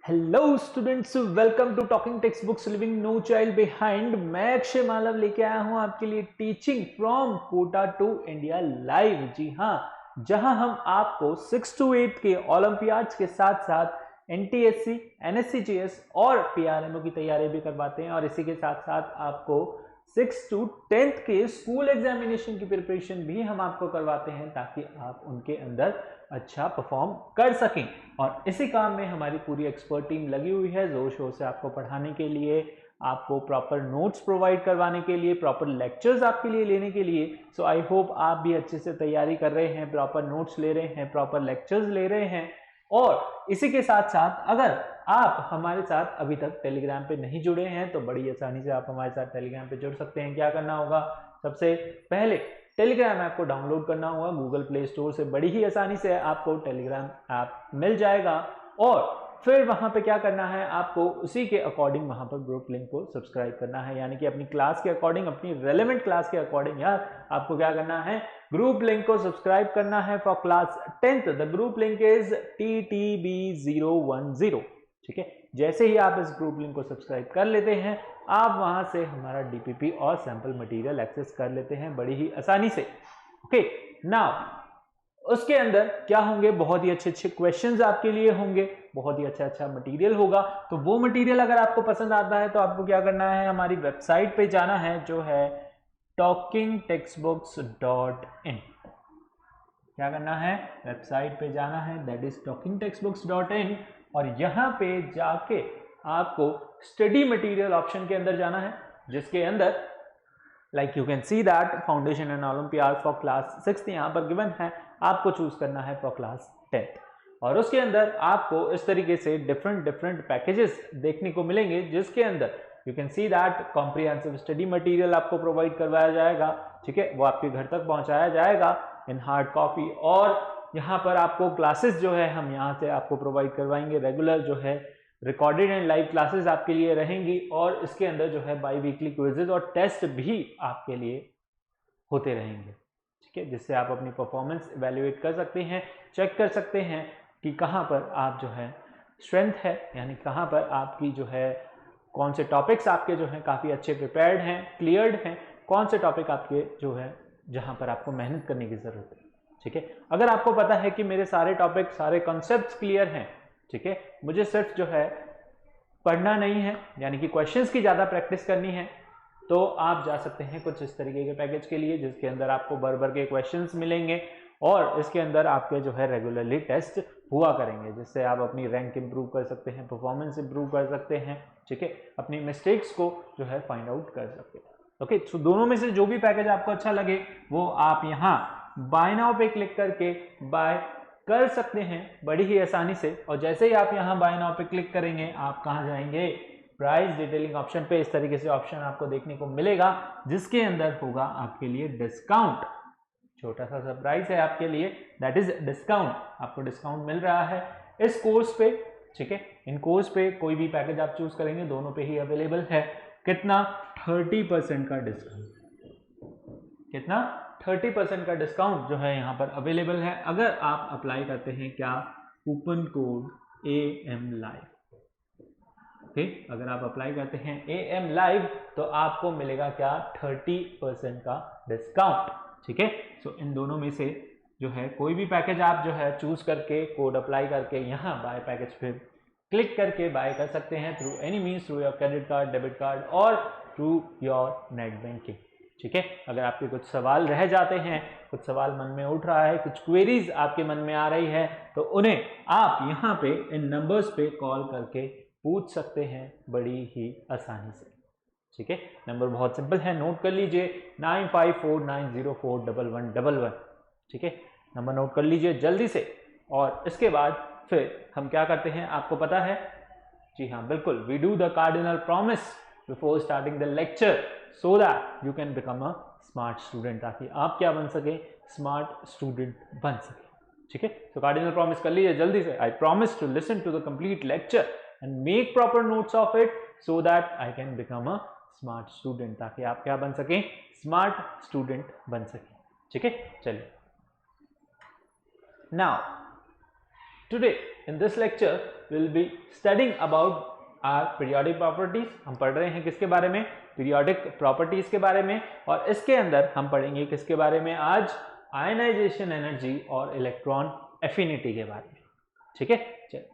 Hello students, welcome to talking text books leaving no child behind. मैं अक्षय मालव लेके आया हूं आपके लिए teaching from Kota to India live. जी हाँ, जहां हम आपको 6 to 8 के ओलंपियाड्स के साथ साथ एनटीएससी, एनएससीजीएस और पीआरएमओ की तैयारी भी करवाते हैं और इसी के साथ साथ आपको 6 to 10th के स्कूल एग्जामिनेशन की प्रिपरेशन भी हम आपको करवाते हैं ताकि आप उनके अंदर अच्छा परफॉर्म कर सकें। और इसी काम में हमारी पूरी एक्सपर्ट टीम लगी हुई है जोर शोर से आपको पढ़ाने के लिए, आपको प्रॉपर नोट्स प्रोवाइड करवाने के लिए, प्रॉपर लेक्चर्स आपके लिए लेने के लिए। सो आई होप आप भी अच्छे से तैयारी कर रहे हैं, प्रॉपर नोट्स ले रहे हैं, प्रॉपर लेक्चर्स ले रहे हैं। और इसी के साथ साथ अगर आप हमारे साथ अभी तक टेलीग्राम पे नहीं जुड़े हैं तो बड़ी आसानी से आप हमारे साथ टेलीग्राम पे जुड़ सकते हैं। क्या करना होगा, सबसे पहले टेलीग्राम ऐप को डाउनलोड करना होगा गूगल प्ले स्टोर से। बड़ी ही आसानी से आपको टेलीग्राम ऐप मिल जाएगा और फिर वहां पे क्या करना है, आपको उसी के अकॉर्डिंग वहां पर ग्रुप लिंक को सब्सक्राइब करना है, यानी कि अपनी क्लास के अकॉर्डिंग, अपनी रेलेवेंट क्लास के अकॉर्डिंग यार आपको क्या करना है, ग्रुप लिंक को सब्सक्राइब करना है for class 10th। The group link is TTB010। ठीक है, जैसे ही आप इस ग्रुप लिंक को सब्सक्राइब कर लेते हैं आप वहां से हमारा डीपीपी और सैंपल मटेरियल एक्सेस कर लेते हैं बड़ी ही आसानी से। ओके, नाउ उसके अंदर क्या होंगे, बहुत ही अच्छे अच्छे क्वेश्चंस आपके लिए होंगे, बहुत ही अच्छा अच्छा मटेरियल होगा। तो वो मटेरियल अगर आपको पसंद आता है तो आपको क्या करना है, हमारी वेबसाइट पे जाना है जो है talkingtextbooks.in। क्या करना है, वेबसाइट पे जाना है, दैट इज talkingtextbooks.in। और यहां पे जाके आपको स्टडी मटेरियल ऑप्शन के अंदर जाना है, जिसके अंदर like you can see that foundation and olympiad for class 6 यहां पर गिवन है, आपको चूज करना है फॉर क्लास 10th। और उसके अंदर आपको इस तरीके से डिफरेंट डिफरेंट पैकेजेस देखने को मिलेंगे, जिसके अंदर you can see that comprehensive study material आपको प्रोवाइड करवाया जाएगा। ठीक है, वो आपके घर तक पहुंचाया जाएगा इन हार्ड कॉपी। और यहाँ पर आपको क्लासेस जो है हम यहाँ से आपको प्रोवाइड करवाएंगे, रेगुलर जो है रिकॉर्डेड एंड लाइव क्लासेस आपके लिए रहेंगी। और इसके अंदर जो है बाई वीकली क्विजेज और टेस्ट भी आपके लिए होते रहेंगे। ठीक है, जिससे आप अपनी परफॉर्मेंस इवेल्युएट कर सकते हैं, चेक कर सकते हैं कि कहाँ पर आप जो है स्ट्रेंथ है, यानी कहाँ पर आपकी जो है कौन से टॉपिक्स आपके जो है काफ़ी अच्छे प्रिपेयर्ड हैं, क्लियर्ड हैं, कौन से टॉपिक आपके जो है जहाँ पर आपको मेहनत करने की ज़रूरत है। ठीक है, अगर आपको पता है कि मेरे सारे टॉपिक, सारे कॉन्सेप्ट्स क्लियर हैं, ठीक है, मुझे सिर्फ जो है पढ़ना नहीं है, यानी कि क्वेश्चंस की ज़्यादा प्रैक्टिस करनी है, तो आप जा सकते हैं कुछ इस तरीके के पैकेज के लिए, जिसके अंदर आपको भर भर के क्वेश्चंस मिलेंगे और इसके अंदर आपके जो है रेगुलरली टेस्ट हुआ करेंगे, जिससे आप अपनी रैंक इंप्रूव कर सकते हैं, परफॉर्मेंस इंप्रूव कर सकते हैं। ठीक है, अपनी मिस्टेक्स को जो है फाइंड आउट कर सकते हैं। ओके, तो दोनों में से जो भी पैकेज आपको अच्छा लगे वो आप यहाँ बाय नाउ पे क्लिक करके बाय कर सकते हैं बड़ी ही आसानी से। और जैसे ही आप यहाँ बाय नाउ पे क्लिक करेंगे आप कहाँ जाएंगे, प्राइस डिटेलिंग ऑप्शन पे। इस तरीके से ऑप्शन आपको देखने को मिलेगा, जिसके अंदर होगा आपके लिए डिस्काउंट। छोटा सा सरप्राइज है आपके लिए, दैट इज डिस्काउंट। आपको डिस्काउंट मिल रहा है इस कोर्स पे। ठीक है, इन कोर्स पे कोई भी पैकेज आप चूज करेंगे दोनों पे ही अवेलेबल है। कितना, 30% का डिस्काउंट। कितना, 30% का डिस्काउंट जो है यहाँ पर अवेलेबल है अगर आप अप्लाई करते हैं क्या, coupon code AM Live। Okay, अगर आप अप्लाई करते हैं AM Live तो आपको मिलेगा क्या, 30% का डिस्काउंट। ठीक है, सो इन दोनों में से जो है कोई भी पैकेज आप जो है चूज करके कोड अप्लाई करके यहाँ बाय पैकेज पे क्लिक करके बाय कर सकते हैं through any means, through your credit card, debit card और थ्रू योर नेट बैंकिंग। ठीक है, अगर आपके कुछ सवाल रह जाते हैं, कुछ सवाल मन में उठ रहा है, कुछ क्वेरीज आपके मन में आ रही है, तो उन्हें आप यहाँ पे इन नंबर्स पे कॉल करके पूछ सकते हैं बड़ी ही आसानी से। ठीक है, नंबर बहुत सिंपल है, नोट कर लीजिए, 9549041111। ठीक है, नंबर नोट कर लीजिए जल्दी से। और इसके बाद फिर हम क्या करते हैं आपको पता है, जी हाँ बिल्कुल, we do the cardinal promise before starting the lecture so that you can become a smart student, ताकि आप क्या बन सके, स्मार्ट स्टूडेंट बन सके। ठीक है, तो कार्डिनल प्रॉमिस कर लीजिए जल्दी से। I promise to listen to the complete lecture and make proper notes of it so that I can become a smart student, ताकि आप क्या बन सके, स्मार्ट स्टूडेंट बन सके। ठीक है, चलिए now Today in this lecture we will be studying about our periodic properties. हम पढ़ रहे हैं किसके बारे में? Periodic properties के बारे में, और इसके अंदर हम पढ़ेंगे किसके बारे में आज? आयनाइजेशन एनर्जी और इलेक्ट्रॉन एफिनिटी के बारे में। ठीक है, चलिए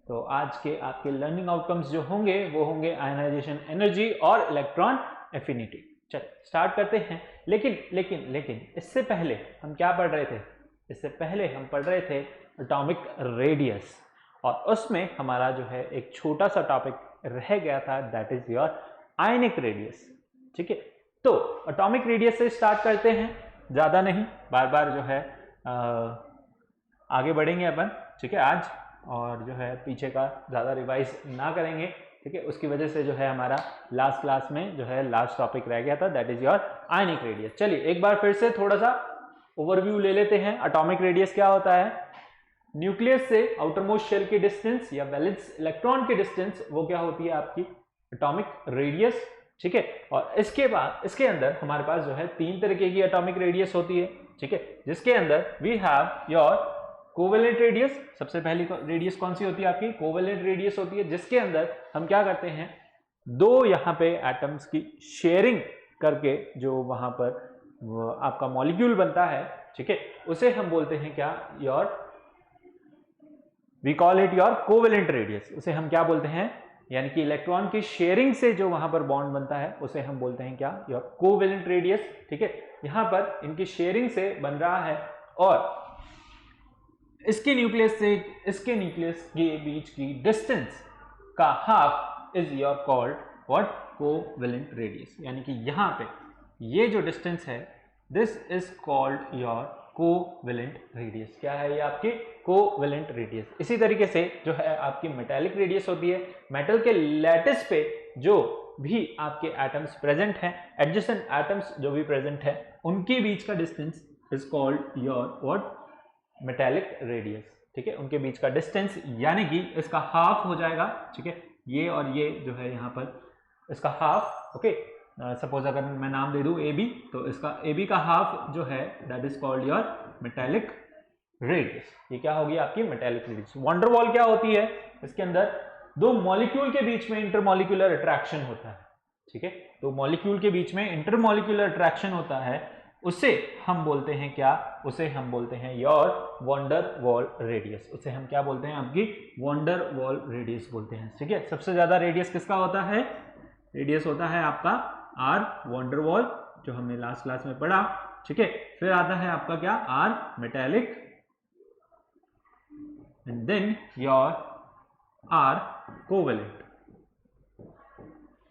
तो आज के आपके लर्निंग आउटकम्स जो होंगे वो होंगे आयनाइजेशन एनर्जी और इलेक्ट्रॉन एफिनिटी। चलिए स्टार्ट करते हैं। लेकिन इससे पहले हम क्या पढ़ रहे थे? इससे पहले हम पढ़ रहे थे एटॉमिक रेडियस, और उसमें हमारा जो है एक छोटा सा टॉपिक रह गया था, that is your ionic radius. ठीक है, तो एटॉमिक रेडियस से स्टार्ट करते हैं, ज़्यादा नहीं, बार बार जो है आगे बढ़ेंगे अपन। ठीक है, आज और जो है पीछे का ज़्यादा रिवाइज ना करेंगे। ठीक है, उसकी वजह से जो है हमारा लास्ट क्लास में जो है लास्ट टॉपिक रह गया था, that is your ionic radius. चलिए एक बार फिर से थोड़ा सा ओवरव्यू ले लेते हैं। एटॉमिक रेडियस क्या होता है? न्यूक्लियस से आउटर मोस्ट शेल की डिस्टेंस या वैलेंस इलेक्ट्रॉन की डिस्टेंस, वो क्या होती है आपकी? Atomic radius. ठीक है, और इसके बाद इसके अंदर हमारे पास जो है 3 तरीके की एटॉमिक रेडियस होती है। ठीक है, जिसके अंदर we have your covalent radius. सबसे पहली रेडियस कौन सी होती है आपकी? कोवेलेंट रेडियस होती है, जिसके अंदर हम क्या करते हैं, दो यहाँ पे एटम्स की शेयरिंग करके जो वहां पर आपका मॉलिक्यूल बनता है, ठीक है, उसे हम बोलते हैं क्या? Your we call it your covalent radius. उसे हम क्या बोलते हैं? यानी कि इलेक्ट्रॉन की शेयरिंग से जो वहां पर बॉन्ड बनता है उसे हम बोलते हैं क्या? Your covalent radius. ठीक है, यहां पर इनकी शेयरिंग से बन रहा है, और इसके न्यूक्लियस से इसके न्यूक्लियस के बीच की डिस्टेंस का half is your called what? Covalent radius. यानी कि यहां पे ये जो डिस्टेंस है, this is called your covalent radius. क्या है ये आपकी? Covalent radius. इसी तरीके से जो है आपकी मेटालिक रेडियस होती है। मेटल के लैटिस पे जो भी आपके एटम्स प्रेजेंट हैं, एडजेसेंट एटम्स जो भी प्रेजेंट है, उनके बीच का distance is called your what? Metallic radius. ठीक है, उनके बीच का डिस्टेंस, यानी कि इसका हाफ हो जाएगा। ठीक है, ये और ये जो है यहाँ पर इसका हाफ। ओके, सपोज अगर मैं नाम दे दूं AB, तो इसका AB का हाफ जो है that is called your metallic radius. ये क्या होगी आपकी? Metallic radius. वंडर वॉल क्या होती है? इसके अंदर दो मॉलिक्यूल के बीच में इंटरमॉलिक्यूलर अट्रैक्शन होता है। ठीक है, तो मॉलिक्यूल के बीच में इंटरमॉलिक्यूलर अट्रैक्शन होता है, उसे हम बोलते हैं क्या? उसे हम बोलते हैं योर वंडर वॉल रेडियस। उसे हम क्या बोलते हैं? आपकी वंडर वॉल रेडियस बोलते हैं। ठीक है, सबसे ज्यादा रेडियस किसका होता है? रेडियस होता है आपका आर वंडर वॉल, जो हमने लास्ट क्लास में पढ़ा। ठीक है, फिर आता है आपका क्या? R metallic, and then your r covalent.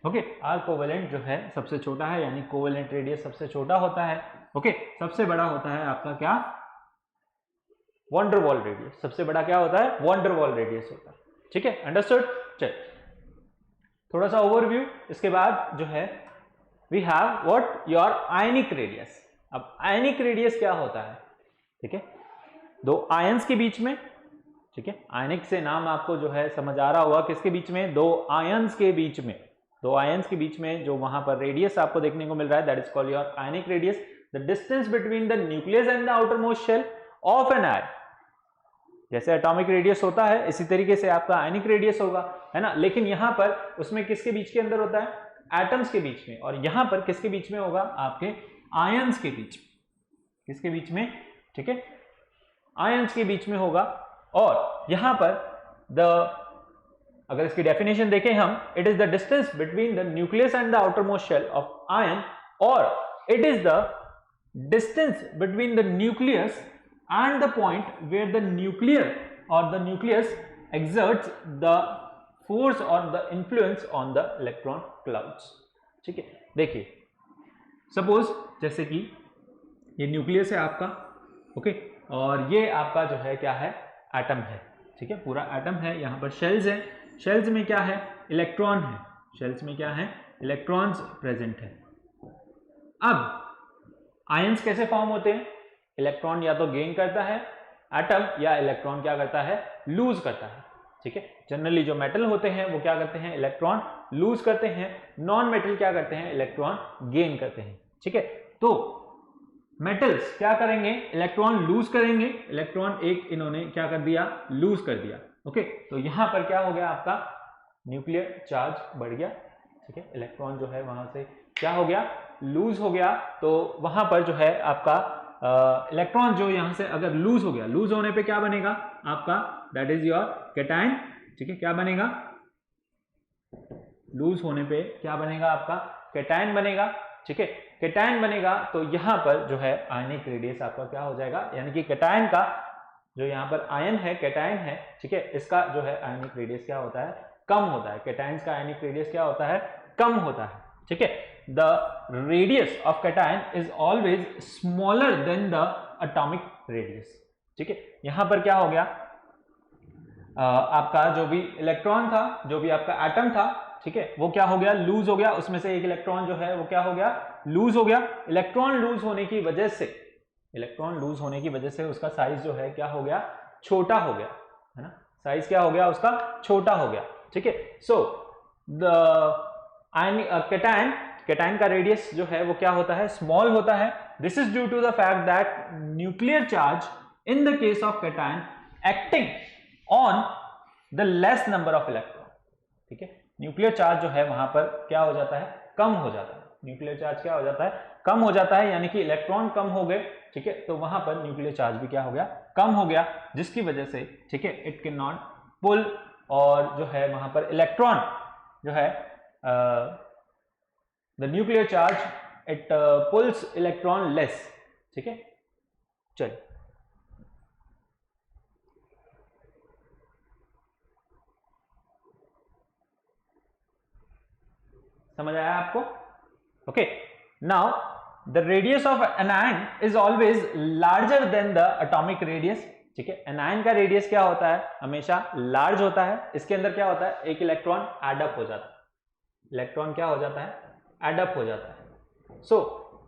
Okay, r covalent जो है सबसे छोटा है, यानी कोवेलेंट रेडियस सबसे छोटा होता है। ओके, सबसे बड़ा होता है आपका क्या? Wonder wall radius. सबसे बड़ा क्या होता है? वंडर वॉल रेडियस होता है। ठीक है, अंडरस्टूड। चल थोड़ा सा ओवरव्यू, इसके बाद जो है we have what? Your ionic radius. अब आयनिक रेडियस क्या होता है? ठीक है, दो आयंस के बीच में। ठीक है, आयनिक से नाम आपको जो है समझ आ रहा होगा, किसके बीच में? दो आयंस के बीच में। दो आयंस के बीच में जो वहां पर रेडियस आपको देखने को मिल रहा है, that is called your ionic radius. The distance between the nucleus and the outer most shell of an ion. जैसे एटॉमिक रेडियस होता है, इसी तरीके से आपका आयनिक रेडियस होगा, है ना। लेकिन यहां पर उसमें किसके बीच के अंदर होता है? एटम्स के बीच में। और यहां पर किसके बीच में होगा? आपके आयंस के बीच में। किसके बीच में? ठीक है, आयंस के बीच में होगा। और यहां पर अगर इसकी डेफिनेशन देखें हम, it is the distance between the nucleus and the outer most shell of ion, और it is the distance between the nucleus and the point where the nucleus exerts the force or the influence on the electron clouds। ठीक है, देखिए suppose जैसे कि ये nucleus है आपका, okay, और ये आपका जो है क्या है? एटम है। ठीक है, पूरा एटम है, यहाँ पर शेल्स है। शेल्स में क्या है? इलेक्ट्रॉन है। शेल्स में क्या है? इलेक्ट्रॉन्स प्रेजेंट है। अब आयंस कैसे फॉर्म होते हैं? इलेक्ट्रॉन या तो गेन करता है एटम, या इलेक्ट्रॉन क्या करता है? लूज करता है। ठीक है, जनरली जो मेटल होते हैं वो क्या करते हैं? इलेक्ट्रॉन लूज करते हैं। नॉन मेटल क्या करते हैं? इलेक्ट्रॉन गेन करते हैं। ठीक है, तो मेटल्स क्या करेंगे, इलेक्ट्रॉन लूज करेंगे, इलेक्ट्रॉन एक इन्होंने क्या कर दिया, लूज कर दिया। ओके, तो यहां पर क्या हो गया, आपका न्यूक्लियर चार्ज बढ़ गया। ठीक है, इलेक्ट्रॉन जो है वहां से क्या हो गया, लूज हो गया। तो वहां पर जो है आपका इलेक्ट्रॉन जो यहां से अगर लूज हो गया, लूज होने पे क्या बनेगा आपका, दैट इज योर कैटायन। ठीक है, क्या बनेगा, लूज होने पे क्या बनेगा आपका, कैटायन बनेगा। ठीक है, कैटायन बनेगा तो यहां पर जो है आयनिक रेडियस आपका क्या हो जाएगा, यानी कि कैटायन का जो यहां पर आयन है, कैटायन है, ठीक है, इसका जो है आयनिक रेडियस क्या होता है, कम होता है। कैटायंस का आयनिक रेडियस क्या होता है, कम होता है। ठीक है, the radius of cation is always smaller than the atomic radius. ठीक है, यहां पर क्या हो गया, आपका जो भी इलेक्ट्रॉन था, जो भी आपका एटम था, ठीक है, वो क्या हो गया, लूज हो गया। उसमें से एक इलेक्ट्रॉन जो है वो क्या हो गया, लूज हो गया। इलेक्ट्रॉन लूज होने की वजह से, इलेक्ट्रॉन लूज होने की वजह से उसका साइज जो है क्या हो गया, छोटा हो गया, है ना, साइज क्या हो गया उसका, छोटा हो गया। ठीक है, सो द कैटायन का रेडियस जो है वो क्या होता है, स्मॉल होता है। This is due to the fact that nuclear charge in the case of cation acting on the less number of electron. ठीक है, न्यूक्लियर चार्ज जो है वहां पर क्या हो जाता है, कम हो जाता है। न्यूक्लियर चार्ज क्या हो जाता है, कम हो जाता है, यानी कि इलेक्ट्रॉन कम हो गए। ठीक है, तो वहां पर न्यूक्लियर चार्ज भी क्या हो गया, कम हो गया, जिसकी वजह से ठीक है इट कैन नॉट पुल, और जो है वहां पर इलेक्ट्रॉन जो है the nuclear charge it pools electron less. ठीक है, चलिए समझ आया आपको। Okay, now the radius of anion is always larger then the atomic radius. ठीक है, एनायन का रेडियस क्या होता है, हमेशा लार्ज होता है। इसके अंदर क्या होता है, एक इलेक्ट्रॉन एडअप हो जाता है, इलेक्ट्रॉन क्या हो जाता है, एडअप हो जाता है। सो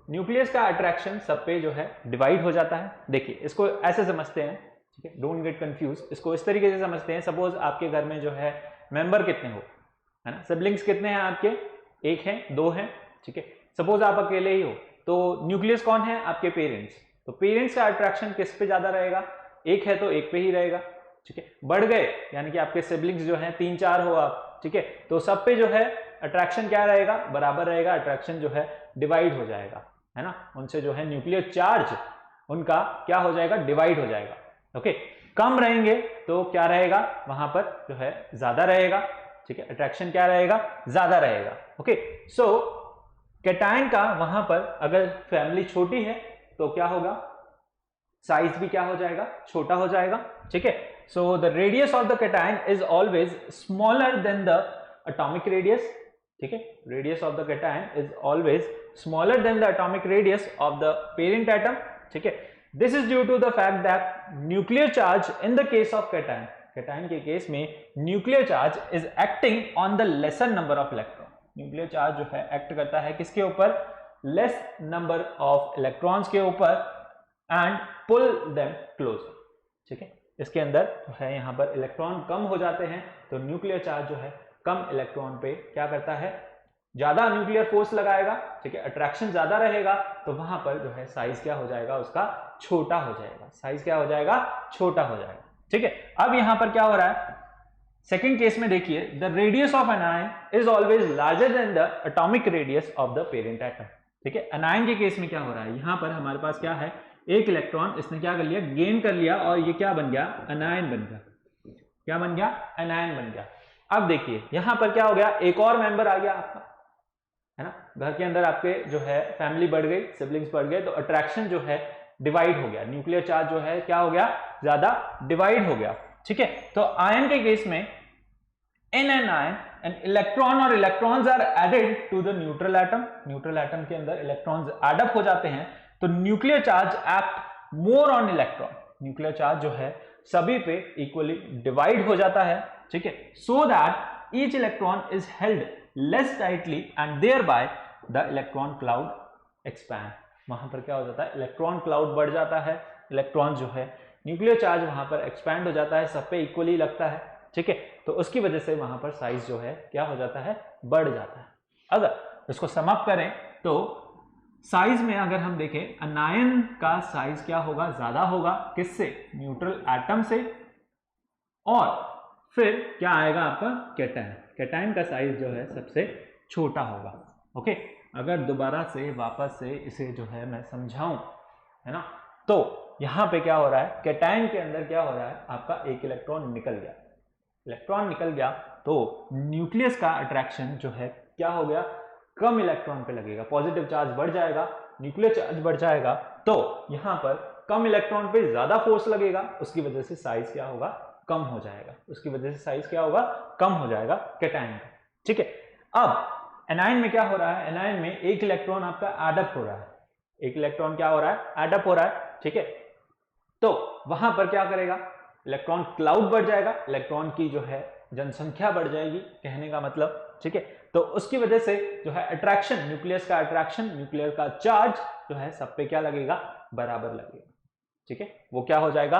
न्यूक्लियस का अट्रैक्शन सब पे जो है डिवाइड हो जाता है। देखिए इसको ऐसे समझते हैं, ठीक है, डोंट गेट कंफ्यूज, इसको इस तरीके से समझते हैं। सपोज आपके घर में जो है मेंबर कितने हो, है ना, सिबलिंग्स कितने हैं आपके, एक है, दो हैं। ठीक है, सपोज आप अकेले ही हो, तो न्यूक्लियस कौन है, आपके पेरेंट्स। तो पेरेंट्स का अट्रैक्शन किस पे ज्यादा रहेगा, एक है तो एक पे ही रहेगा। ठीक है, बढ़ गए यानी कि आपके सिबलिंग्स जो हैं 3-4 हो आप, ठीक है, तो सब पे जो है अट्रैक्शन क्या रहेगा, बराबर रहेगा। अट्रैक्शन जो है डिवाइड हो जाएगा, है ना, उनसे जो है न्यूक्लियर चार्ज उनका क्या हो जाएगा, डिवाइड हो जाएगा। ओके, कम रहेंगे तो क्या रहेगा, वहां पर जो है ज्यादा रहेगा। ठीक है, अट्रैक्शन क्या रहेगा, ज्यादा रहेगा। ओके, सो कैटायन का वहां पर अगर फैमिली छोटी है तो क्या होगा, साइज भी क्या हो जाएगा, छोटा हो जाएगा। ठीक है, so the radius of the cation is always smaller than the atomic radius. ठीक है, radius of the cation is always smaller than the atomic radius of the parent atom. ठीक है, this is due to the fact that nuclear charge in the case of cation, cation के case में nuclear charge is acting on the lesser number of electron. Nuclear charge जो है act करता है किसके ऊपर, लेस नंबर ऑफ इलेक्ट्रॉन्स के ऊपर, एंड पुल देम क्लोजर। ठीक है, इसके अंदर जो है यहाँ पर इलेक्ट्रॉन कम हो जाते हैं, तो न्यूक्लियर चार्ज जो है कम इलेक्ट्रॉन पे क्या करता है, ज्यादा न्यूक्लियर फोर्स लगाएगा। ठीक है, अट्रैक्शन ज्यादा रहेगा, तो वहां पर जो है साइज क्या हो जाएगा, उसका छोटा हो जाएगा, साइज क्या हो जाएगा, छोटा हो जाएगा। ठीक है, अब यहां पर क्या हो रहा है, सेकेंड केस में देखिए, the radius of anion is always larger then the atomic radius of the parent atom. ठीक है, एनायन के केस में क्या हो रहा है, यहां पर हमारे पास क्या है, एक इलेक्ट्रॉन इसने क्या कर लिया, गेन कर लिया, और ये क्या बन गया, एनायन बन गया। क्या बन गया, एनायन बन गया। अब देखिए यहां पर क्या हो गया, एक और मेंबर आ गया आपका, है ना, घर के अंदर आपके जो है फैमिली बढ़ गई, सिबलिंग्स बढ़ गए, तो अट्रैक्शन जो है डिवाइड हो गया, न्यूक्लियर चार्ज जो है क्या हो गया, ज्यादा डिवाइड हो गया। ठीक है, तो आयन के केस में in anion an electron और electrons are added to the neutral atom, neutral atom के अंदर इलेक्ट्रॉन्स एडअप हो जाते हैं, तो nuclear charge act more on electron, nuclear charge जो है सभी पे इक्वली डिवाइड हो जाता है। ठीक है, so that each electron is held less tightly and thereby the electron cloud expand. वहां पर क्या हो जाता है, इलेक्ट्रॉन क्लाउड बढ़ जाता है, इलेक्ट्रॉन जो है न्यूक्लियर चार्ज वहां पर एक्सपैंड हो जाता है, सब पे इक्वली लगता है। ठीक है, तो उसकी वजह से वहां पर साइज जो है क्या हो जाता है, बढ़ जाता है। अगर इसको समाप्त करें तो साइज में अगर हम देखें अनायन का साइज क्या होगा, ज्यादा होगा किससे, न्यूट्रल एटम से, और फिर क्या आएगा आपका कैटायन, कैटायन का साइज जो है सबसे छोटा होगा। ओके, अगर दोबारा से वापस से इसे जो है मैं समझाऊं, है ना, तो यहां पे क्या हो रहा है, कैटायन के अंदर क्या हो रहा है, आपका एक इलेक्ट्रॉन निकल गया, इलेक्ट्रॉन निकल गया तो न्यूक्लियस का अट्रैक्शन जो है क्या हो गया, कम इलेक्ट्रॉन पे लगेगा, पॉजिटिव चार्ज बढ़ जाएगा, न्यूक्लियर चार्ज बढ़ जाएगा, तो यहां पर कम इलेक्ट्रॉन पे ज्यादा फोर्स लगेगा, उसकी वजह से साइज क्या होगा, कम हो जाएगा, उसकी वजह से साइज क्या होगा, कम हो जाएगा कैटायन का। ठीक है, अब एनायन में क्या हो रहा है, एनायन में एक इलेक्ट्रॉन आपका एडअप हो रहा है, एक इलेक्ट्रॉन क्या हो रहा है, एडअप हो रहा है। ठीक है, तो वहां पर क्या करेगा, इलेक्ट्रॉन क्लाउड बढ़ जाएगा, इलेक्ट्रॉन की जो है जनसंख्या बढ़ जाएगी, कहने का मतलब। ठीक है, तो उसकी वजह से जो है अट्रैक्शन, न्यूक्लियस का अट्रैक्शन, न्यूक्लियर का चार्ज जो है सब पे क्या लगेगा, बराबर लगेगा। ठीक है, वो क्या हो जाएगा,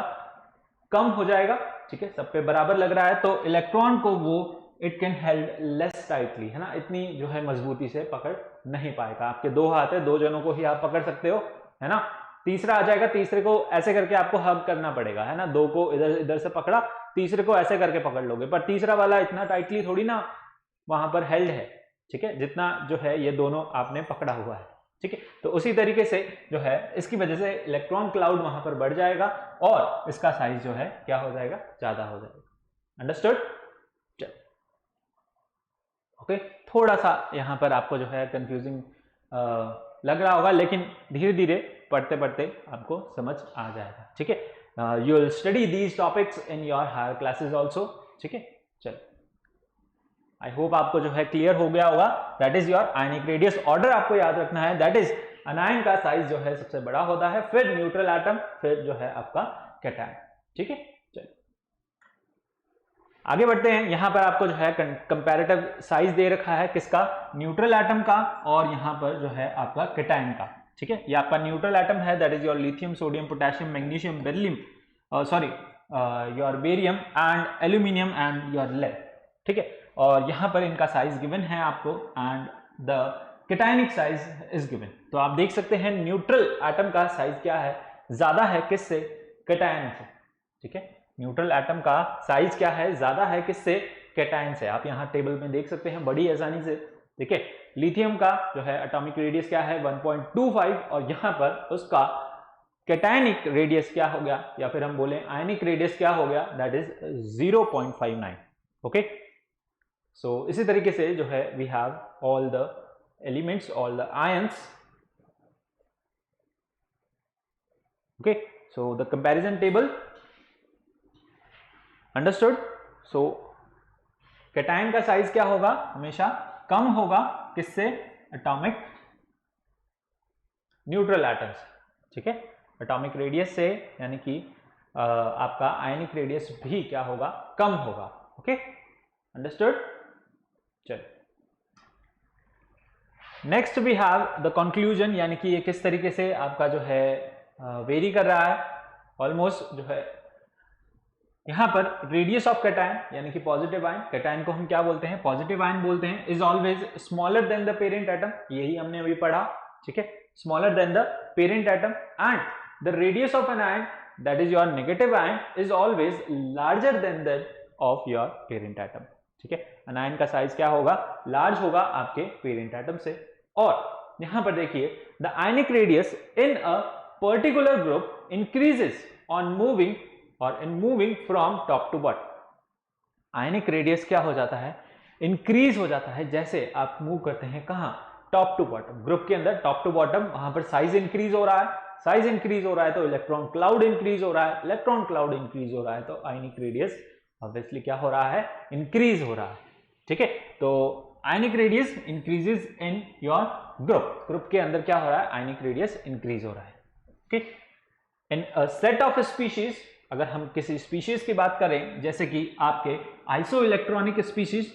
कम हो जाएगा। ठीक है, सब पे बराबर लग रहा है तो इलेक्ट्रॉन को वो it can held less tightly, है ना, इतनी जो है मजबूती से पकड़ नहीं पाएगा। आपके दो हाथ है, दो जनों को ही आप पकड़ सकते हो, है ना, तीसरा आ जाएगा, तीसरे को ऐसे करके आपको हग करना पड़ेगा, है ना, दो को इधर इधर से पकड़ा, तीसरे को ऐसे करके पकड़ लोगे, पर तीसरा वाला इतना टाइटली थोड़ी ना वहां पर हेल्ड है। ठीक है, जितना जो है ये दोनों आपने पकड़ा हुआ है। ठीक है, तो उसी तरीके से जो है इसकी वजह से इलेक्ट्रॉन क्लाउड वहां पर बढ़ जाएगा और इसका साइज जो है क्या हो जाएगा, ज्यादा हो जाएगा। अंडरस्टूड? ओके, थोड़ा सा यहां पर आपको जो है कंफ्यूजिंग लग रहा होगा, लेकिन धीरे धीरे पढ़ते पढ़ते आपको समझ आ जाएगा। ठीक है, you will study these topics in your higher classes also. ठीक है, चलो, आई होप आपको जो है क्लियर हो गया होगा। That is your ionic radius. Order आपको याद रखना है, दैट इज अनायन का साइज जो है सबसे बड़ा होता है, फिर न्यूट्रल एटम, फिर जो है आपका कैटायन। ठीक है, चलिए आगे बढ़ते हैं। यहां पर आपको जो है कंपैरेटिव साइज दे रखा है किसका, न्यूट्रल एटम का, और यहां पर जो है आपका कैटायन का। ठीक है, ये आपका न्यूट्रल एटम है, that is your lithium, sodium, potassium, magnesium, beryllium, sorry your barium and aluminium and your lead. ठीक है, और यहां पर इनका साइज गिवन है आपको, and the cationic size is given. तो आप देख सकते हैं न्यूट्रल एटम का साइज क्या है, ज्यादा है किससे, कैटायन से। ठीक है, न्यूट्रल एटम का साइज क्या है, ज्यादा है किससे, कैटायन से। आप यहां टेबल में देख सकते हैं बड़ी आसानी से। ठीक है, लिथियम का जो है एटॉमिक रेडियस क्या है, 1.25, और यहां पर उसका कैटायनिक रेडियस क्या हो गया, या फिर हम बोले आयनिक रेडियस क्या हो गया, दैट इज 0.59। ओके, सो इसी तरीके से जो है we have all the elements, all the ions. Okay, so the comparison table, understood. So cation का साइज क्या होगा, हमेशा कम होगा किससे, एटॉमिक न्यूट्रल एटम्स। ठीक है, एटॉमिक रेडियस से, यानी कि आपका आयनिक रेडियस भी क्या होगा, कम होगा। Okay, understood. चलिए next we have the conclusion, यानी कि ये किस तरीके से आपका जो है वेरी कर रहा है। ऑलमोस्ट जो है यहां पर रेडियस ऑफ कैटायन, यानी कि पॉजिटिव आयन, कैटायन को हम क्या बोलते हैं, पॉजिटिव आयन बोलते हैं, is always smaller than the parent atom, यही हमने अभी पढ़ा। ठीक है, smaller than the parent atom, and the radius of an ion, that is your negative ion, is always larger than that of your parent atom. ठीक है, अनायन का size क्या होगा, लार्ज होगा आपके पेरेंट एटम से। और यहां पर देखिए the ionic radius in a particular group increases on moving और in moving from top to bottom. Ionic radius क्या हो जाता है, इंक्रीज हो जाता है जैसे आप मूव करते हैं, कहां, टॉप टू बॉटम, ग्रुप के अंदर टॉप टू बॉटम, वहां पर साइज इंक्रीज हो रहा है। साइज इंक्रीज हो रहा है तो इलेक्ट्रॉन क्लाउड इंक्रीज हो रहा है, इलेक्ट्रॉन क्लाउड इंक्रीज हो रहा है तो आयनिक रेडियस ऑब्वियसली क्या हो रहा है, इंक्रीज हो रहा है। ठीक है, तो ionic radius increases in your group, group के अंदर क्या हो रहा है, आयनिक रेडियस इंक्रीज हो रहा है। Okay, in a set of species, अगर हम किसी स्पीशीज की बात करें, जैसे कि आपके आइसो इलेक्ट्रॉनिक स्पीशीज,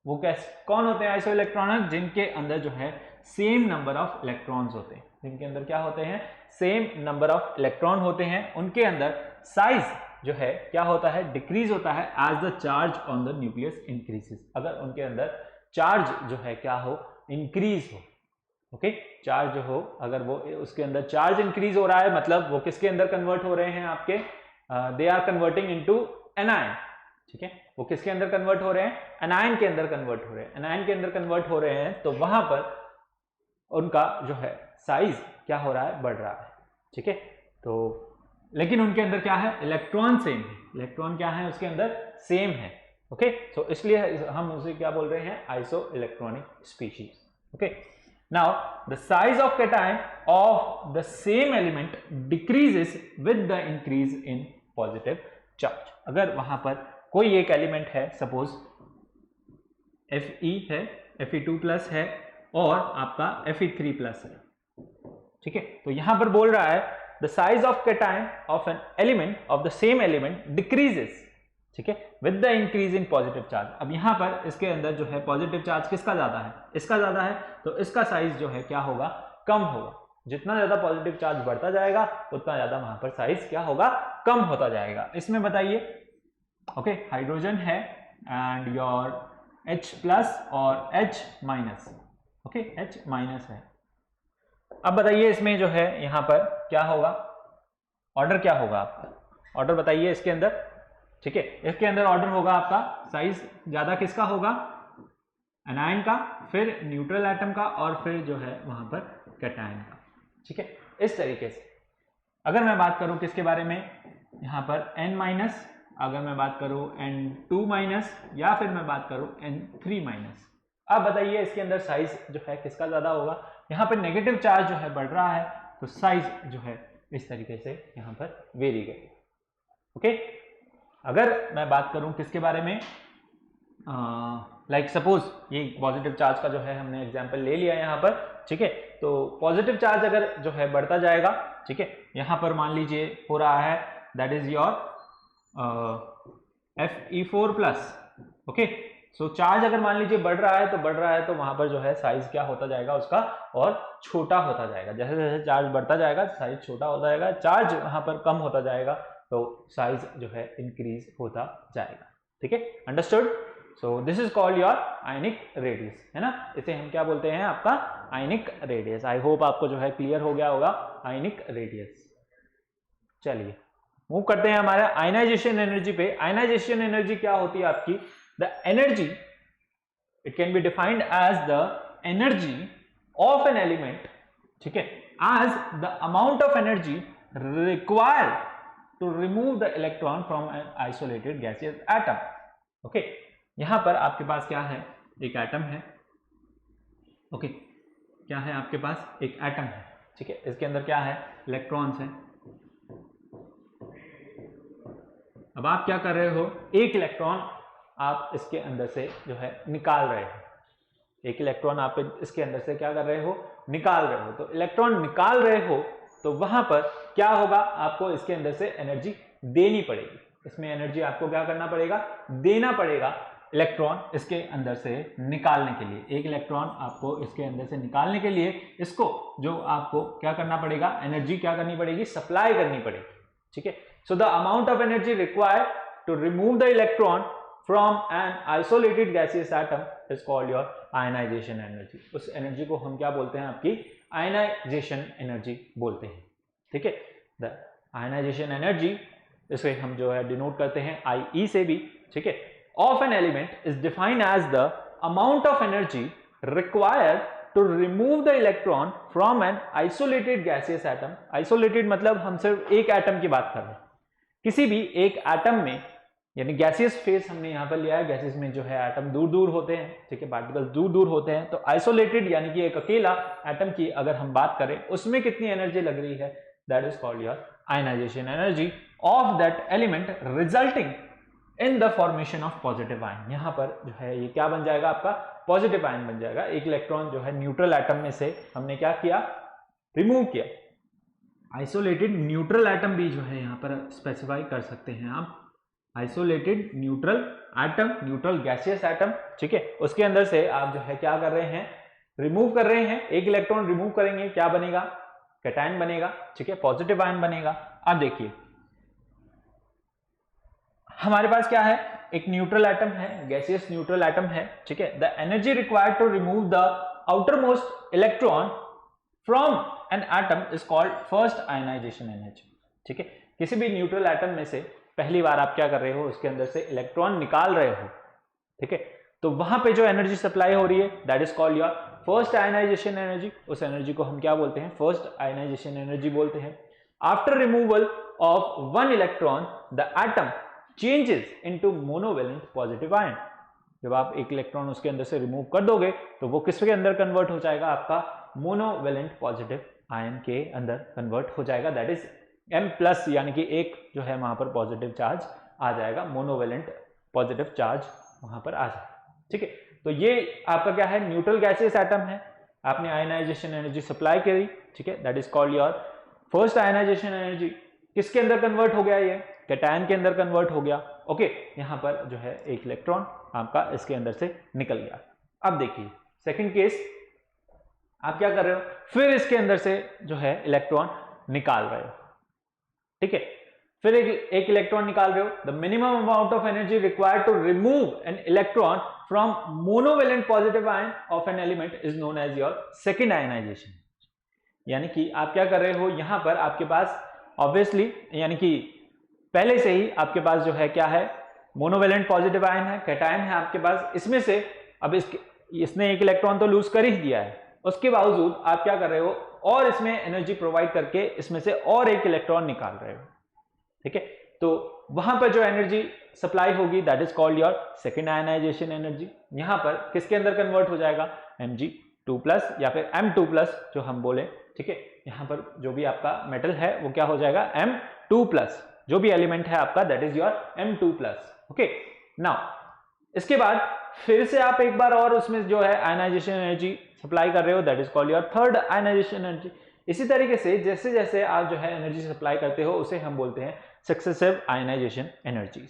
वो कैसे, कौन होते हैं आइसो इलेक्ट्रॉनिक, जिनके अंदर जो है सेम नंबर ऑफ इलेक्ट्रॉन्स होते हैं, जिनके अंदर क्या होते हैं, सेम नंबर ऑफ इलेक्ट्रॉन होते हैं, उनके अंदर साइज जो है क्या होता है, डिक्रीज होता है as the charge on the nucleus increases, अगर उनके अंदर चार्ज जो है क्या हो, इंक्रीज हो। ओके चार्ज जो हो, अगर वो उसके अंदर चार्ज इंक्रीज हो रहा है मतलब वो किसके अंदर कन्वर्ट हो रहे हैं आपके, they are converting into anion, ठीक है, वो किसके अंदर कन्वर्ट हो रहे हैं, एनायन के अंदर कन्वर्ट हो रहे हैं, एनायन के अंदर कन्वर्ट हो रहे हैं, तो वहां पर उनका जो है साइज क्या हो रहा है, बढ़ रहा है, ठीक है। तो लेकिन उनके अंदर क्या है, इलेक्ट्रॉन सेम है, इलेक्ट्रॉन क्या है उसके अंदर, सेम है, ओके। तो इसलिए हम उसे क्या बोल रहे हैं, iso electronic species, okay. Now the size of cation of the same element decreases with the increase in positive charge। अगर वहां पर कोई एक एलिमेंट है, सपोज Fe है, Fe2 प्लस है और आपका Fe3 प्लस है, ठीक है, तो यहां पर बोल रहा है the size of cation of an element of the same element decreases, ठीक है, with the increase in positive charge. अब यहां पर इसके अंदर जो है पॉजिटिव चार्ज किसका ज्यादा है, इसका ज्यादा है, तो इसका साइज जो है क्या होगा, कम होगा। जितना ज्यादा पॉजिटिव चार्ज बढ़ता जाएगा उतना ज्यादा वहां पर साइज क्या होगा, कम होता जाएगा। इसमें बताइए, ओके, हाइड्रोजन है एंड योर H प्लस और H minus, okay, H minus है। अब बताइए इसमें जो है यहां पर क्या होगा, ऑर्डर क्या होगा आपका, ऑर्डर बताइए इसके अंदर, ठीक है, इसके अंदर ऑर्डर होगा आपका, साइज ज्यादा किसका होगा, एनायन का, फिर न्यूट्रल एटम का और फिर जो है वहां पर कैटायन का, ठीक है। इस तरीके से अगर मैं बात करूं किसके बारे में, यहां पर N माइनस, अगर मैं बात करूं N2 माइनस या फिर मैं बात करूं N3 माइनस। अब बताइए इसके अंदर साइज जो है किसका ज्यादा होगा, यहां पर नेगेटिव चार्ज जो है बढ़ रहा है तो साइज जो है इस तरीके से यहां पर वेरी करेगा, ओके। अगर मैं बात करूं किसके बारे में, लाइक सपोज ये पॉजिटिव चार्ज का जो है हमने एग्जांपल ले लिया यहाँ पर, ठीक है, तो पॉजिटिव चार्ज अगर जो है बढ़ता जाएगा, ठीक है, यहाँ पर मान लीजिए हो रहा है that is your Fe4 plus, okay. So charge अगर मान लीजिए बढ़ रहा है तो वहां पर जो है साइज क्या होता जाएगा उसका, और छोटा होता जाएगा। जैसे जैसे चार्ज बढ़ता जाएगा साइज छोटा होता जाएगा, चार्ज वहां पर कम होता जाएगा तो साइज जो है इंक्रीज होता जाएगा, ठीक है, understood. So this is called your ionic radius, है ना, इसे हम क्या बोलते हैं, आपका आयनिक रेडियस। आई होप आपको जो है क्लियर हो गया होगा आयनिक रेडियस। चलिए मूव करते हैं हमारे आयनाइजेशन एनर्जी पे। आयनाइजेशन एनर्जी क्या होती है आपकी, the energy, it can be defined as the energy of an element, ठीक है, as the amount of energy required to remove the electron from an isolated gaseous atom, okay। यहां पर आपके पास क्या है, एक एटम है, ओके, क्या है आपके पास, एक एटम है, ठीक है, इसके अंदर क्या है, इलेक्ट्रॉन्स हैं। अब आप क्या कर रहे हो, एक इलेक्ट्रॉन आप इसके अंदर से जो है निकाल रहे हो, एक इलेक्ट्रॉन आप इसके अंदर से क्या कर रहे हो, निकाल रहे हो। तो इलेक्ट्रॉन निकाल रहे हो तो वहां पर क्या होगा, आपको इसके अंदर से एनर्जी देनी पड़ेगी, इसमें एनर्जी आपको क्या करना पड़ेगा, देना पड़ेगा इलेक्ट्रॉन इसके अंदर से निकालने के लिए। एक इलेक्ट्रॉन आपको इसके अंदर से निकालने के लिए इसको जो आपको क्या करना पड़ेगा, एनर्जी क्या करनी पड़ेगी, सप्लाई करनी पड़ेगी, ठीक है। So the amount of energy required to remove the electron from an isolated gaseous atom is called your ionisation energy. उस एनर्जी को हम क्या बोलते हैं, आपकी आयनाइजेशन एनर्जी बोलते हैं, ठीक है। द आयनाइजेशन एनर्जी, इसे हम जो है डिनोट करते हैं IE से भी, ठीक है, of an element is defined as the amount of energy required to remove the electron from an isolated gaseous atom. Isolated मतलब हम सिर्फ एक एटम की बात कर रहे हैं, किसी भी एक एटम में, यानी गैसियस फेज हमने यहां पर लिया है, गैसेस में जो है एटम दूर दूर होते हैं, ठीक है, पार्टिकल्स दूर दूर होते हैं। तो आइसोलेटेड यानी कि एक अकेला एटम की अगर हम बात करें उसमें कितनी एनर्जी लग रही है, that is called your ionisation energy of that element resulting in the formation of positive ion. यहां पर जो है ये क्या बन जाएगा, आपका पॉजिटिव आयन बन जाएगा। एक इलेक्ट्रॉन जो है न्यूट्रल एटम में से हमने क्या किया, रिमूव किया। आइसोलेटेड न्यूट्रल एटम भी जो है यहां पर स्पेसिफाई कर सकते हैं आप, isolated neutral atom, neutral gaseous atom, ठीक है, उसके अंदर से आप जो है क्या कर रहे हैं, रिमूव कर रहे हैं। एक इलेक्ट्रॉन रिमूव करेंगे, क्या बनेगा, कैटायन बनेगा, ठीक है, पॉजिटिव आयन बनेगा। अब देखिए हमारे पास क्या है, एक न्यूट्रल एटम है, गैसियस न्यूट्रल एटम है, ठीक है। The energy required to remove the outer most electron from an atom is called first ionisation energy. ठीक है, किसी भी न्यूट्रल एटम में से पहली बार आप क्या कर रहे हो, उसके अंदर से इलेक्ट्रॉन निकाल रहे हो। ठीक है, तो वहां पे जो एनर्जी सप्लाई हो रही है that is called your first ionisation energy. उस एनर्जी को हम क्या बोलते हैं, फर्स्ट आयनाइजेशन एनर्जी बोलते हैं। After removal of one electron the atom changes into monovalent positive ion. जब आप एक इलेक्ट्रॉन उसके अंदर से रिमूव कर दोगे तो वो किसके अंदर कन्वर्ट हो जाएगा, आपका मोनोवेलेंट पॉजिटिव आयन के अंदर कन्वर्ट हो जाएगा, दैट इज M+, यानी कि एक जो है वहां पर पॉजिटिव चार्ज आ जाएगा, मोनोवेलेंट पॉजिटिव चार्ज वहां पर आ जाएगा। ठीक है, तो ये आपका क्या है, न्यूट्रल गैसियस एटम है, आपने आयनाइजेशन एनर्जी सप्लाई करी। ठीक है, that is called your first ionisation energy. किसके अंदर कन्वर्ट हो गया, ये कैटायन के अंदर कन्वर्ट हो गया। ओके, यहां पर जो है एक इलेक्ट्रॉन आपका इसके अंदर से निकल गया। अब देखिए सेकंड केस, आप क्या कर रहे हो, फिर इसके अंदर से जो है इलेक्ट्रॉन निकाल रहे हो। ठीक है, फिर एक इलेक्ट्रॉन निकाल रहे हो। The minimum amount of energy required to remove an electron from monovalent positive ion of an element is known as your second ionisation. यानी कि आप क्या कर रहे हो, यहां पर आपके पास ऑब्वियसली यानी कि पहले से ही आपके पास जो है क्या है, मोनोवेलेंट पॉजिटिव आयन है, कैटायन है आपके पास, इसमें से अब इसने एक इलेक्ट्रॉन तो लूज कर ही दिया है, उसके बावजूद आप क्या कर रहे हो, और इसमें एनर्जी प्रोवाइड करके इसमें से और एक इलेक्ट्रॉन निकाल रहे हो। ठीक है, तो वहां पर जो एनर्जी सप्लाई होगी that is called your second ionisation energy. यहां पर किसके अंदर कन्वर्ट हो जाएगा, Mg2+ या फिर M2+ जो हम बोले। ठीक है, यहां पर जो भी आपका मेटल है वो क्या हो जाएगा, M2+, जो भी एलिमेंट है आपका that is your M2+। Okay, now इसके बाद फिर से आप एक बार और उसमें जो है आयनाइजेशन एनर्जी सप्लाई कर रहे हो, that is called your third ionisation energy. इसी तरीके से जैसे जैसे आप जो है एनर्जी सप्लाई करते हो उसे हम बोलते हैं सक्सेसिव आयनाइजेशन एनर्जीज।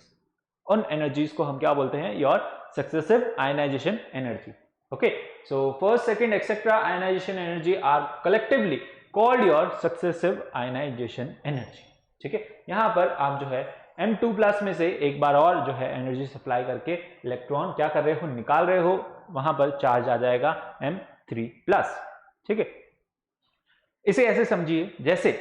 उन एनर्जीज को हम क्या बोलते हैं, your successive ionisation energy. Okay, so first second etcetera ionisation energy are collectively called your successive ionisation energy. ठीक है, यहां पर आप जो है M2+ में से एक बार और जो है एनर्जी सप्लाई करके इलेक्ट्रॉन क्या कर रहे हो, निकाल रहे हो, वहां पर चार्ज आ जाएगा M3+। ठीक है, इसे ऐसे समझिए जैसे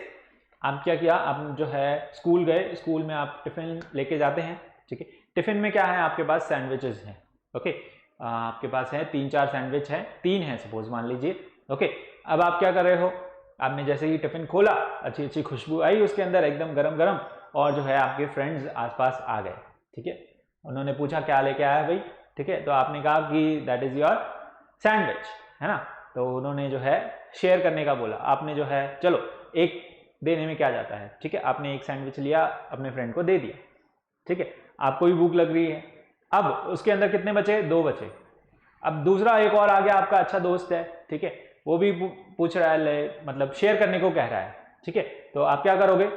आप क्या किया, आप जो है स्कूल गए, स्कूल में आप टिफिन लेके जाते हैं। ठीक है, टिफिन में क्या है, आपके पास सैंडविचेस हैं। ओके, आपके पास है 3-4 सैंडविच है, 3 है सपोज मान लीजिए। ओके, अब आप क्या कर रहे हो, आपने जैसे ही टिफिन खोला, अच्छी अच्छी खुशबू आई उसके अंदर एकदम गरम गरम, और जो है आपके फ्रेंड्स आसपास आ गए। ठीक है, उन्होंने पूछा क्या लेके आया भाई। ठीक है, तो आपने कहा कि दैट इज योर सैंडविच, है ना, तो उन्होंने जो है शेयर करने का बोला, आपने जो है चलो एक देने में क्या जाता है। ठीक है, आपने एक सैंडविच लिया, अपने फ्रेंड को दे दिया। ठीक है, आपको भी भूख लग रही है, अब उसके अंदर कितने बचे, 2 बचे। अब दूसरा एक और आ गया आपका अच्छा दोस्त है। ठीक है, वो भी पूछ रहा है, मतलब शेयर करने को कह रहा है। ठीक है, तो आप क्या करोगे,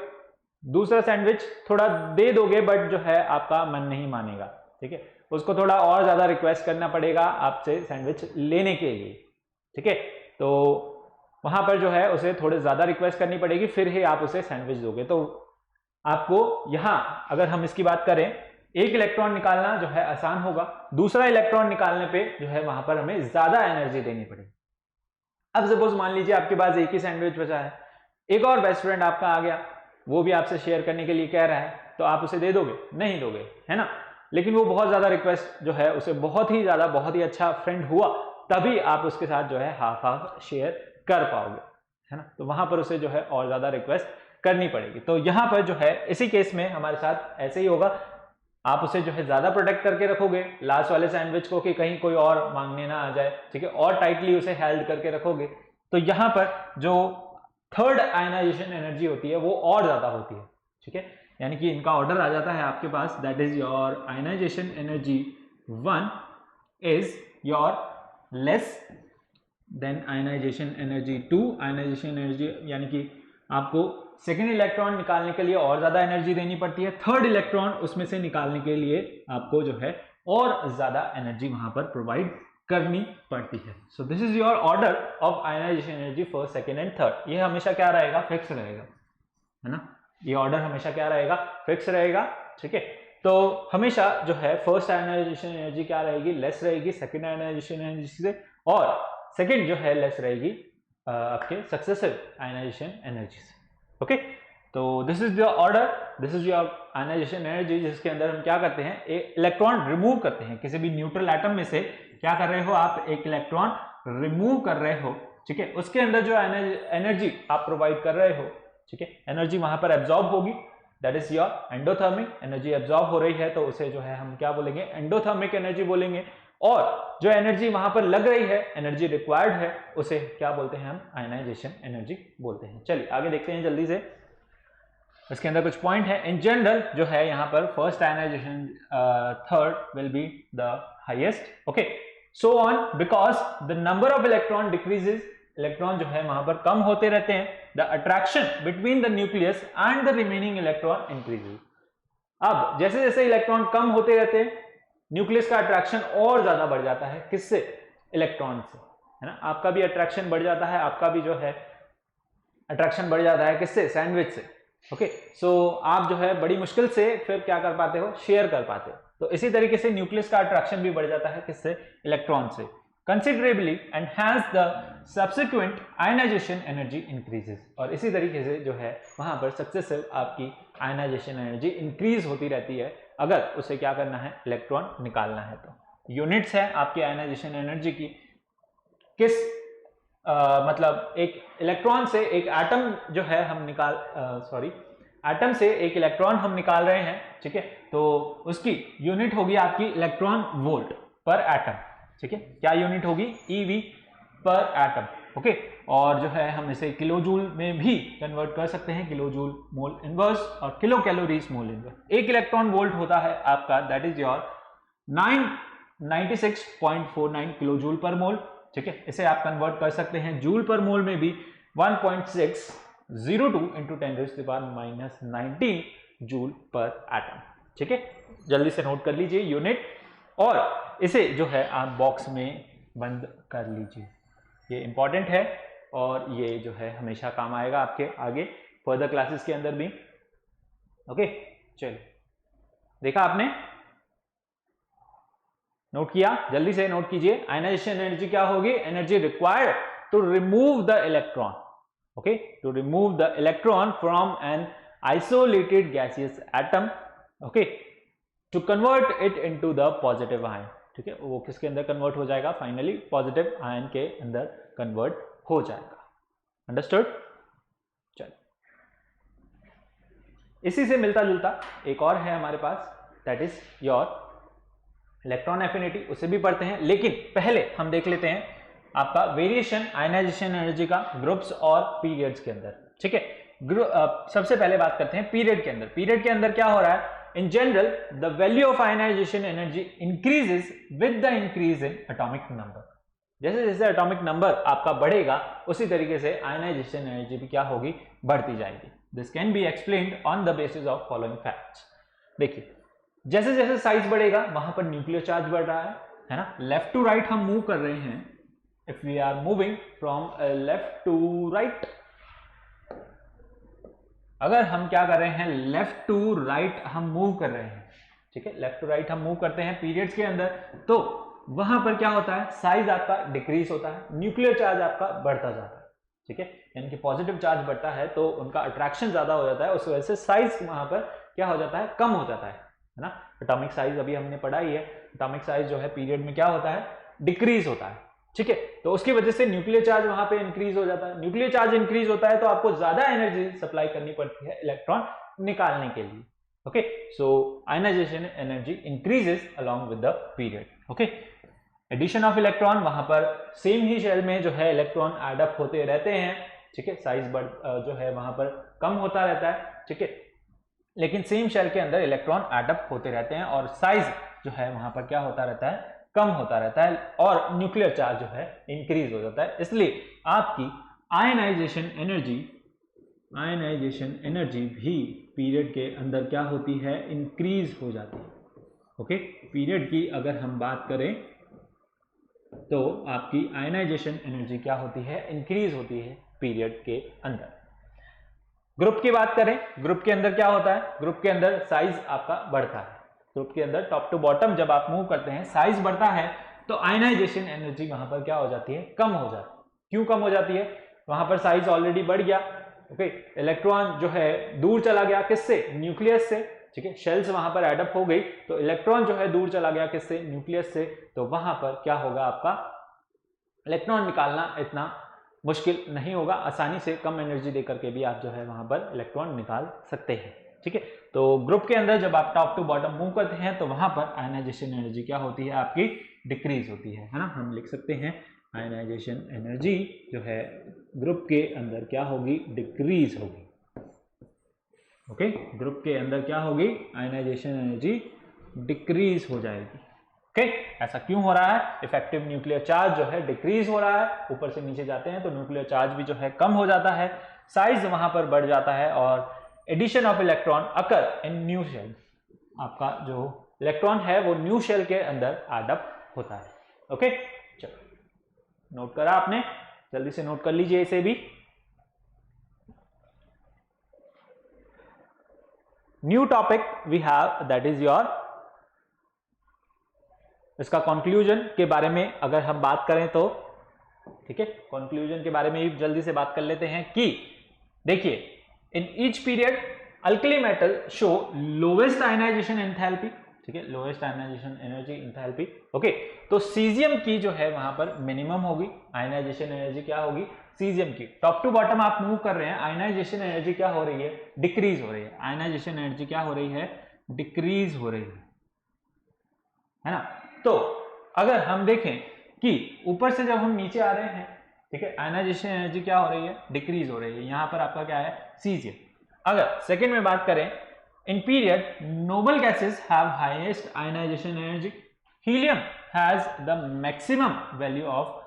दूसरा सैंडविच थोड़ा दे दोगे, बट जो है आपका मन नहीं मानेगा। ठीक है, उसको थोड़ा और ज्यादा रिक्वेस्ट करना पड़ेगा आपसे सैंडविच लेने के लिए। ठीक है, तो वहां पर जो है उसे थोड़े ज्यादा रिक्वेस्ट करनी पड़ेगी, फिर ही आप उसे सैंडविच दोगे। तो आपको यहां अगर हम इसकी बात करें, एक इलेक्ट्रॉन निकालना जो है आसान होगा, दूसरा इलेक्ट्रॉन निकालने पे जो है वहां पर हमें ज्यादा एनर्जी देनी पड़ेगी। अब सपोज मान लीजिए आपके पास एक ही सैंडविच बचा है, एक और बेस्ट फ्रेंड आपका आ गया, वो भी आपसे शेयर करने के लिए कह रहा है, तो आप उसे दे दोगे, नहीं दोगे, है ना। लेकिन वो बहुत ज्यादा रिक्वेस्ट जो है, उसे बहुत ही ज्यादा, बहुत ही अच्छा फ्रेंड हुआ, तभी आप उसके साथ जो है हाफ हाफ शेयर कर पाओगे, है ना। तो वहां पर उसे जो है और ज्यादा रिक्वेस्ट करनी पड़ेगी। तो यहां पर जो है इसी केस में हमारे साथ ऐसे ही होगा, आप उसे जो है ज्यादा प्रोटेक्ट करके रखोगे लास्ट वाले सैंडविच को, कि कहीं कोई और मांगने ना आ जाए। ठीक है, और टाइटली उसे हेल्ड करके रखोगे। तो यहां पर जो थर्ड आयनाइजेशन एनर्जी होती है वो और ज्यादा होती है। ठीक है, यानी कि इनका ऑर्डर आ जाता है आपके पास, that is your ionisation energy 1 is your less than ionisation energy 2। Ionisation energy यानी कि आपको सेकेंड इलेक्ट्रॉन निकालने के लिए और ज्यादा एनर्जी देनी पड़ती है, थर्ड इलेक्ट्रॉन उसमें से निकालने के लिए आपको जो है और ज्यादा एनर्जी वहां पर प्रोवाइड करनी पड़ती है। So this is your order of ionisation energy first, second and third. ये हमेशा क्या रहेगा, फिक्स रहेगा, है ना। ये ऑर्डर हमेशा क्या रहेगा, फिक्स रहेगा। ठीक है, तो हमेशा जो है फर्स्ट आयनाइजेशन एनर्जी क्या रहेगी, लेस रहेगी सेकेंड आयनाइजेशन एनर्जी से, और सेकेंड जो है लेस रहेगी आपके सक्सेसिव आयनाइजेशन एनर्जी से। ओके, तो this is your order, this is your ionisation energy, जिसके अंदर हम क्या करते हैं, एक इलेक्ट्रॉन रिमूव करते हैं किसी भी न्यूट्रल एटम में से। क्या कर रहे हो आप, एक इलेक्ट्रॉन रिमूव कर रहे हो, ठीक है। उसके अंदर जो एनर्जी आप प्रोवाइड कर रहे हो, ठीक है, एनर्जी वहां पर एब्जॉर्ब होगी, that is your endothermic energy. Absorb हो रही है तो उसे जो है हम क्या बोलेंगे, एंडोथर्मिक एनर्जी बोलेंगे। और जो एनर्जी वहां पर लग रही है, एनर्जी रिक्वायर्ड है, उसे क्या बोलते हैं हम, आयनाइजेशन एनर्जी बोलते हैं। चलिए आगे देखते हैं जल्दी से, इसके अंदर कुछ पॉइंट है। इन जनरल जो है यहाँ पर first ionisation third will be the highest, okay, so on, because the number of electron decreases, electron जो है वहां पर कम होते रहते हैं। The attraction between the nucleus and the remaining electron increases. अब जैसे जैसे इलेक्ट्रॉन कम होते रहते हैं, न्यूक्लियस का अट्रैक्शन और ज्यादा बढ़ जाता है, किससे, इलेक्ट्रॉन से, है ना। आपका भी अट्रैक्शन बढ़ जाता है, आपका भी जो है अट्रैक्शन बढ़ जाता है, किससे, सैंडविच से। ओके, सो आप जो है बड़ी मुश्किल से फिर क्या कर पाते हो, शेयर कर पाते हो। तो इसी तरीके से न्यूक्लियस का अट्रैक्शन भी बढ़ जाता है, किससे, इलेक्ट्रॉन से। Considerably and hence the subsequent ionisation energy increases, और इसी तरीके से जो है वहां पर सक्सेसिव आपकी आयनाइजेशन एनर्जी इंक्रीज होती रहती है, अगर उसे क्या करना है, इलेक्ट्रॉन निकालना है। तो यूनिट्स है आपकी आयनाइजेशन एनर्जी की, किस मतलब एक इलेक्ट्रॉन से एक एटम जो है हम निकाल एटम से एक इलेक्ट्रॉन हम निकाल रहे हैं, ठीक है, तो उसकी यूनिट होगी आपकी इलेक्ट्रॉन वोल्ट पर एटम, ठीक है। क्या यूनिट होगी, EV पर एटम, ओके। और जो है हम इसे किलो जूल में भी कन्वर्ट कर सकते हैं, किलो जूल मोल इनवर्स और किलो कैलोरीज मोल इनवर्स। एक इलेक्ट्रॉन वोल्ट होता है आपका, that is your 996.49 kilo joule per mole, ठीक है। इसे आप कन्वर्ट कर सकते हैं जूल पर मोल में भी 1.602 इंटू 10⁻⁻19 जूल पर एटम, ठीक है। जल्दी से नोट कर लीजिए यूनिट, और इसे जो है आप बॉक्स में बंद कर लीजिए, ये इंपॉर्टेंट है और ये जो है हमेशा काम आएगा आपके आगे फर्दर क्लासेस के अंदर भी। ओके, चलिए, देखा आपने, नोट किया, जल्दी से नोट कीजिए। आयनाइजेशन एनर्जी क्या होगी, energy required to remove the electron, okay, to remove the electron from an isolated gaseous atom, okay, to convert it into the positive ion, ठीक है। वो किसके अंदर कन्वर्ट हो जाएगा, फाइनली पॉजिटिव आयन के अंदर कन्वर्ट हो जाएगा। अंडरस्टूड। चलिए, इसी से मिलता जुलता एक और है हमारे पास, that is your electron affinity, उसे भी पढ़ते हैं, लेकिन पहले हम देख लेते हैं आपका वेरिएशन आयनाइजेशन एनर्जी का ग्रुप्स और पीरियड्स के अंदर, ठीक है। सबसे पहले बात करते हैं पीरियड के अंदर। पीरियड के अंदर क्या हो रहा है, in general the value of ionisation energy increases with the increase in atomic number. जैसे जैसे एटॉमिक नंबर आपका बढ़ेगा, उसी तरीके से आयनाइजेशन एनर्जी भी क्या होगी, बढ़ती जाएगी। This can be explained on the basis of following facts. देखिए, जैसे जैसे साइज बढ़ेगा वहां पर न्यूक्लियर चार्ज बढ़ रहा है ना। लेफ्ट टू राइट हम मूव कर रहे हैं, if we are moving from left to right, अगर हम क्या कर रहे हैं, लेफ्ट टू राइट हम मूव कर रहे हैं, ठीक है, लेफ्ट टू राइट हम मूव करते हैं पीरियड्स के अंदर, तो वहां पर क्या होता है, साइज आपका डिक्रीज होता है, न्यूक्लियर चार्ज आपका बढ़ता जाता है, ठीक है। यानी कि पॉजिटिव चार्ज बढ़ता है तो उनका अट्रैक्शन ज्यादा हो जाता है, उस वजह से साइज वहां पर क्या हो जाता है, कम हो जाता है ना। एटॉमिक साइज अभी हमने पढ़ा ही है, एटॉमिक साइज जो है पीरियड में क्या होता है, डिक्रीज होता है, ठीक है। तो उसकी वजह से न्यूक्लियर चार्ज वहां पे इंक्रीज हो जाता है। न्यूक्लियर चार्ज इंक्रीज होता है तो आपको ज्यादा एनर्जी सप्लाई करनी पड़ती है इलेक्ट्रॉन निकालने के लिए, okay. So ionisation energy increases along with the period, okay. Addition of electron, वहां पर सेम ही शेल में जो है इलेक्ट्रॉन एड अप होते रहते हैं, ठीक है। साइज जो है वहां पर कम होता रहता है, ठीक है, लेकिन सेम शेल के अंदर इलेक्ट्रॉन एड अप होते रहते हैं और साइज जो है वहां पर क्या होता रहता है, कम होता रहता है, और न्यूक्लियर चार्ज जो है इंक्रीज हो जाता है। इसलिए आपकी आयनाइजेशन एनर्जी भी पीरियड के अंदर क्या होती है, इंक्रीज हो जाती है, ओके। पीरियड की अगर हम बात करें तो आपकी आयनाइजेशन एनर्जी क्या होती है, इंक्रीज होती है पीरियड के अंदर। ग्रुप की बात करें, ग्रुप के अंदर क्या होता है, ग्रुप के अंदर साइज आपका बढ़ता है, ग्रुप के अंदर टॉप टू बॉटम जब आप मूव करते हैं साइज बढ़ता है तो आयनाइजेशन एनर्जी वहां पर क्या हो जाती है, कम हो जाती है। क्यों कम हो जाती है, वहां पर साइज ऑलरेडी बढ़ गया। ओके, इलेक्ट्रॉन जो है दूर चला गया, किससे? न्यूक्लियस से। ठीक है, शेल्स वहां पर एडअप हो गई, तो इलेक्ट्रॉन जो है दूर चला गया, किससे? न्यूक्लियस से। तो वहां पर क्या होगा, आपका इलेक्ट्रॉन निकालना इतना मुश्किल नहीं होगा, आसानी से कम एनर्जी देकर के भी आप जो है वहां पर इलेक्ट्रॉन निकाल सकते हैं। ठीक है, तो ग्रुप के अंदर जब आप टॉप टू बॉटम मूव करते हैं तो वहां पर आयनाइजेशन एनर्जी क्या होती है, आपकी डिक्रीज होती है ना। हम लिख सकते हैं आयनाइजेशन एनर्जी जो है ग्रुप के अंदर क्या होगी, डिक्रीज होगी। ओके, ग्रुप के अंदर क्या होगी, आयनाइजेशन एनर्जी डिक्रीज हो जाएगी। ओके, ऐसा क्यों हो रहा है? इफेक्टिव न्यूक्लियर चार्ज जो है डिक्रीज हो रहा है, ऊपर से नीचे जाते हैं तो न्यूक्लियर चार्ज भी जो है कम हो जाता है, साइज वहां पर बढ़ जाता है, और addition of electron occur in new shell, आपका जो इलेक्ट्रॉन है वो न्यू शेल के अंदर एडअप होता है। ओके, चलो नोट करा आपने, जल्दी से नोट कर लीजिए इसे भी। New topic we have, that is your, इसका कंक्लूजन के बारे में अगर हम बात करें तो, ठीक है, कंक्लूजन के बारे में भी जल्दी से बात कर लेते हैं कि देखिए, in each period alkali metal show lowest ionisation enthalpy. ठीक है, lowest ionisation energy enthalpy. Okay, तो सीजियम की जो है वहां पर मिनिमम होगी, आयनाइजेशन एनर्जी क्या होगी, सीजियम की। टॉप टू बॉटम आप मूव कर रहे हैं, आयनाइजेशन एनर्जी क्या हो रही है, डिक्रीज हो रही है। आयनाइजेशन एनर्जी क्या हो रही है, डिक्रीज हो रही है ना। तो अगर हम देखें कि ऊपर से जब हम नीचे आ रहे हैं, ठीक है, आयनाइजेशन एनर्जी क्या हो रही है, डिक्रीज हो रही है। यहां पर आपका क्या है, सीजियम। अगर सेकंड में बात करें, in period noble gases have highest ionisation energy, helium has the maximum value of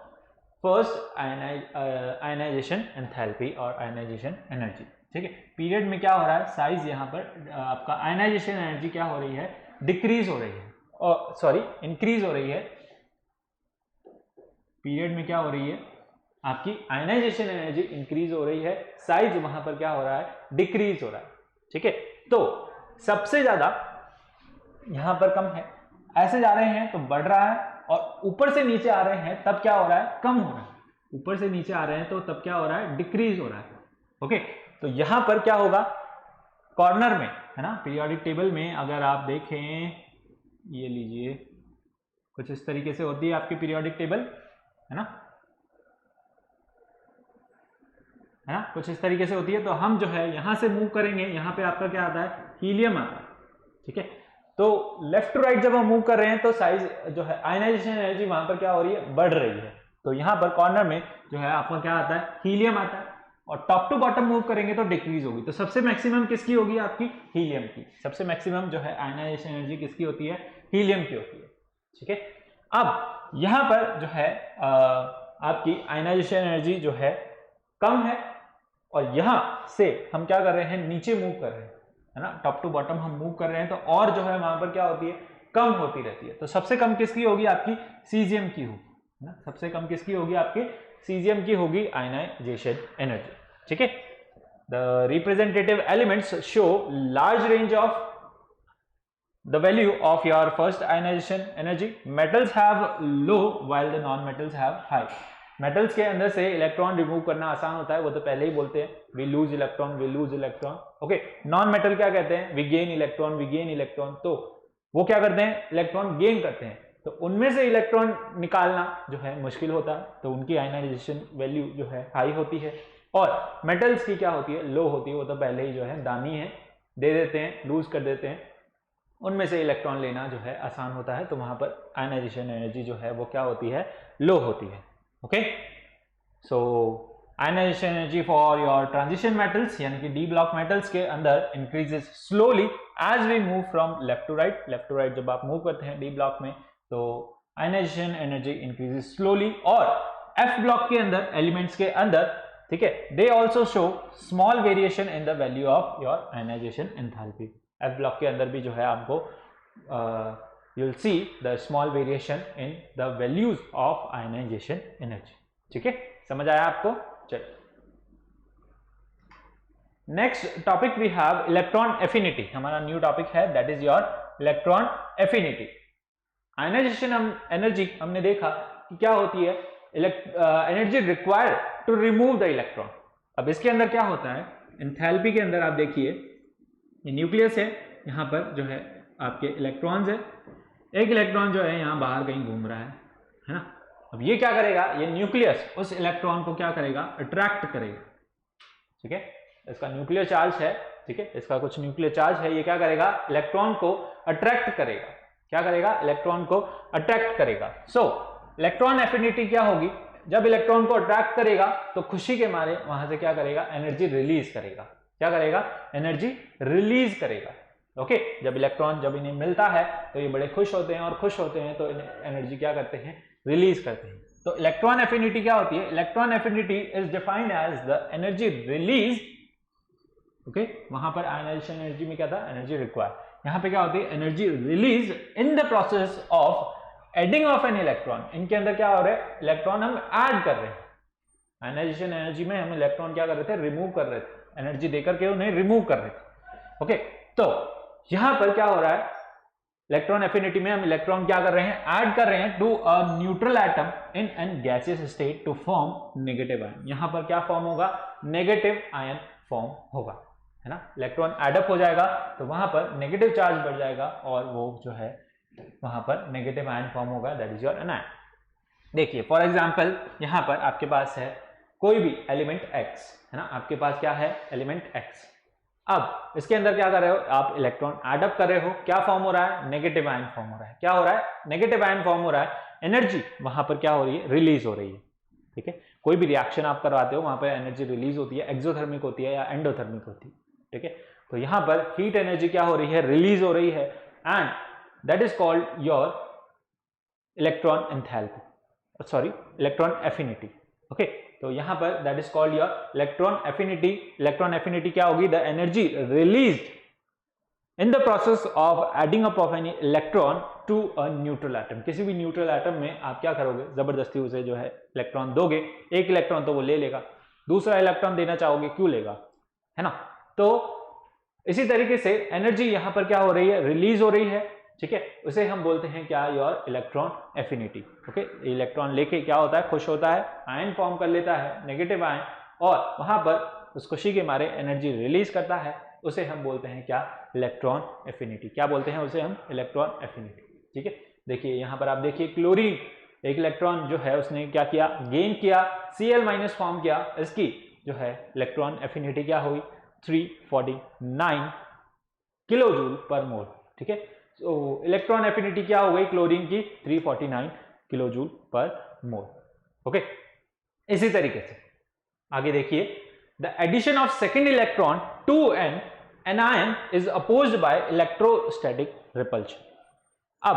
first ionisation enthalpy और आयनाइजेशन एनर्जी। ठीक है, पीरियड में क्या हो रहा है, साइज यहां पर आपका आयनाइजेशन एनर्जी क्या हो रही है, डिक्रीज हो रही है, और सॉरी इंक्रीज हो रही है। पीरियड में क्या हो रही है, आपकी आयनाइजेशन एनर्जी इंक्रीज हो रही है, साइज वहां पर क्या हो रहा है, डिक्रीज हो रहा है। ठीक है, तो सबसे ज्यादा यहां पर कम है, ऐसे जा रहे हैं तो बढ़ रहा है, और ऊपर से नीचे आ रहे हैं तब क्या हो रहा है, कम हो रहा है। ऊपर से नीचे आ रहे हैं तो तब क्या हो रहा है, डिक्रीज हो रहा है। ओके, तो यहां पर क्या होगा, कॉर्नर में है ना, पीरियोडिक टेबल में अगर आप देखें, ये लीजिए, कुछ इस तरीके से होती है आपकी पीरियोडिक टेबल, है ना, कुछ इस तरीके से होती है। तो हम जो है यहां से मूव करेंगे, यहां पे आपका क्या आता है, हीलियम आता है। ठीक है, तो लेफ्ट टू राइट जब हम मूव कर रहे हैं तो साइज जो है आयनाइजेशन एनर्जी वहां पर क्या हो रही है, बढ़ रही है। तो यहां पर कॉर्नर में जो है आपका क्या आता है, हीलियम आता है, और टॉप टू बॉटम मूव करेंगे तो डिक्रीज होगी। तो सबसे मैक्सिमम किसकी होगी, आपकी हीलियम की। सबसे मैक्सिमम जो है आयनाइजेशन एनर्जी किसकी होती है, हीलियम की होती है। ठीक है, अब यहां पर जो है आपकी आयनाइजेशन एनर्जी जो है कम है, और यहां से हम क्या कर रहे हैं, नीचे मूव कर रहे हैं, है ना, टॉप टू बॉटम हम मूव कर रहे हैं, तो और जो है वहां पर क्या होती है, कम होती रहती है। तो सबसे कम किसकी होगी, आपकी सीजियम की होगी, है ना, सबसे कम किसकी होगी, आपकी सीजियम की होगी आयनाइजेशन एनर्जी। ठीक है, the representative elements show large range of the value of your first ionization energy. Metals have low while the non metals have high. metals के अंदर से इलेक्ट्रॉन रिमूव करना आसान होता है, वो तो पहले ही बोलते हैं, we lose electron, we lose electron. okay, non metal क्या कहते हैं, we gain electron, we gain electron. तो वो क्या करते हैं, इलेक्ट्रॉन गेन करते हैं, तो उनमें से इलेक्ट्रॉन निकालना जो है मुश्किल होता है, तो उनकी आयनाइजेशन वैल्यू जो है हाई होती है। और मेटल्स की क्या होती है, लो होती है, वो तो पहले ही जो है दानी है, दे देते हैं, लूज कर देते हैं, उनमें से इलेक्ट्रॉन लेना जो है आसान होता है, तो वहां पर आयनाइजेशन एनर्जी जो है वो क्या होती है, लो होती है। Okay, so ionisation energy for your transition metals यानी कि डी ब्लॉक मेटल्स के अंदर increases slowly as we move from left to right. Left to right जब आप मूव करते हैं डी ब्लॉक में, तो आयनाइजेशन एनर्जी इंक्रीजेस स्लोली। और एफ ब्लॉक के अंदर, एलिमेंट्स के अंदर, ठीक है, they also show small variation in the value of your ionisation enthalpy. F block के अंदर भी जो है आपको you will see the small variation in the values of ionisation energy. ठीक है, समझ आया आपको? चलिए, next topic we have electron affinity. हमारा न्यू टॉपिक है, that is your electron affinity. Ionisation energy हमने देखा कि क्या होती है, energy required to remove the electron. अब इसके अंदर क्या होता है, एंथैल्पी के अंदर आप देखिए ये न्यूक्लियस है, यहाँ पर जो है आपके इलेक्ट्रॉन्स है, एक इलेक्ट्रॉन जो है यहाँ बाहर कहीं घूम रहा है ना। अब ये क्या करेगा, ये न्यूक्लियस उस इलेक्ट्रॉन को क्या करेगा, अट्रैक्ट करेगा, ठीक है। इसका न्यूक्लियर चार्ज है, ठीक है, इसका कुछ न्यूक्लियर चार्ज है, ये क्या करेगा, इलेक्ट्रॉन को अट्रैक्ट करेगा। क्या करेगा, इलेक्ट्रॉन को अट्रैक्ट करेगा। सो इलेक्ट्रॉन एफिनिटी क्या होगी, जब इलेक्ट्रॉन को अट्रैक्ट करेगा तो खुशी के मारे वहां से क्या करेगा, एनर्जी रिलीज करेगा। क्या करेगा, एनर्जी रिलीज करेगा। ओके, जब इलेक्ट्रॉन जब इन्हें मिलता है तो ये बड़े खुश होते हैं, और खुश होते हैं तो एनर्जी क्या करते हैं, रिलीज करते हैं। तो इलेक्ट्रॉन एफिनिटी क्या होती है, electron affinity is defined as the energy release. Okay, वहां पर आयनाइजेशन एनर्जी में क्या था, एनर्जी रिक्वायर्ड। यहां पे क्या होती है, energy release in the process of adding of an electron. इनके अंदर क्या हो रहा है, इलेक्ट्रॉन हम ऐड कर रहे हैं। आयनाइजेशन एनर्जी में हम इलेक्ट्रॉन क्या कर रहे थे, रिमूव कर रहे थे, एनर्जी देकर के उन्हें रिमूव कर रहे थे। ओके, तो यहां पर क्या हो रहा है, इलेक्ट्रॉन एफिनिटी में हम इलेक्ट्रॉन क्या कर रहे हैं, ऐड कर रहे हैं to a neutral atom in an gaseous state to form negative ion. यहां पर क्या फॉर्म होगा, नेगेटिव आयन फॉर्म होगा, है ना। इलेक्ट्रॉन एडअप हो जाएगा तो वहां पर नेगेटिव चार्ज बढ़ जाएगा और वो जो है वहां पर नेगेटिव आयन फॉर्म होगा, दैट इज योर एनायन। देखिए फॉर एग्जांपल यहां पर आपके पास है कोई भी एलिमेंट x, है ना, आपके पास क्या है, एलिमेंट x। अब इसके अंदर क्या कर रहे हो आप, इलेक्ट्रॉन एडअप कर रहे हो, क्या फॉर्म हो रहा है, नेगेटिव आयन फॉर्म हो रहा है। क्या हो रहा है, नेगेटिव आयन फॉर्म हो रहा है, एनर्जी वहां पर क्या हो रही है, रिलीज हो रही है, ठीक है। कोई भी रिएक्शन आप करवाते हो वहां पर एनर्जी रिलीज होती है, एक्सोथर्मिक होती है या एंडोथर्मिक होती है, ठीक है। तो यहां पर हीट एनर्जी क्या हो रही है, रिलीज हो रही है, and that is called your electron enthalpy, sorry electron affinity. Okay, तो यहां पर that is called your electron affinity. Electron affinity क्या होगी, the energy released in the process of adding up of any electron to a neutral atom. किसी भी neutral atom में आप क्या करोगे, जबरदस्ती उसे जो है इलेक्ट्रॉन दोगे, एक इलेक्ट्रॉन तो वो ले लेगा, दूसरा इलेक्ट्रॉन देना चाहोगे, क्यों लेगा, है ना। तो इसी तरीके से एनर्जी यहां पर क्या हो रही है, रिलीज हो रही है, ठीक है। उसे हम बोलते हैं क्या, your electron affinity. Okay, electron लेके क्या होता है, खुश होता है, आयन फॉर्म कर लेता है, नेगेटिव आयन, और वहां पर उस खुशी के मारे एनर्जी रिलीज करता है, उसे हम बोलते हैं क्या, इलेक्ट्रॉन एफिनिटी। क्या बोलते हैं उसे हम, इलेक्ट्रॉन एफिनिटी, ठीक है। देखिए यहां पर आप देखिए क्लोरीन, एक इलेक्ट्रॉन जो है उसने क्या किया, गेन किया, Cl- फॉर्म किया, इसकी जो है इलेक्ट्रॉन एफिनिटी क्या हुई, 349 किलो जूल पर मोल, ठीक है। तो इलेक्ट्रॉन एफिनिटी क्या हो गई क्लोरीन की, 349 किलो जूल पर मोल। ओके, इसी तरीके से आगे देखिए, the addition of second electron to an anion is opposed by electrostatic repulsion. अब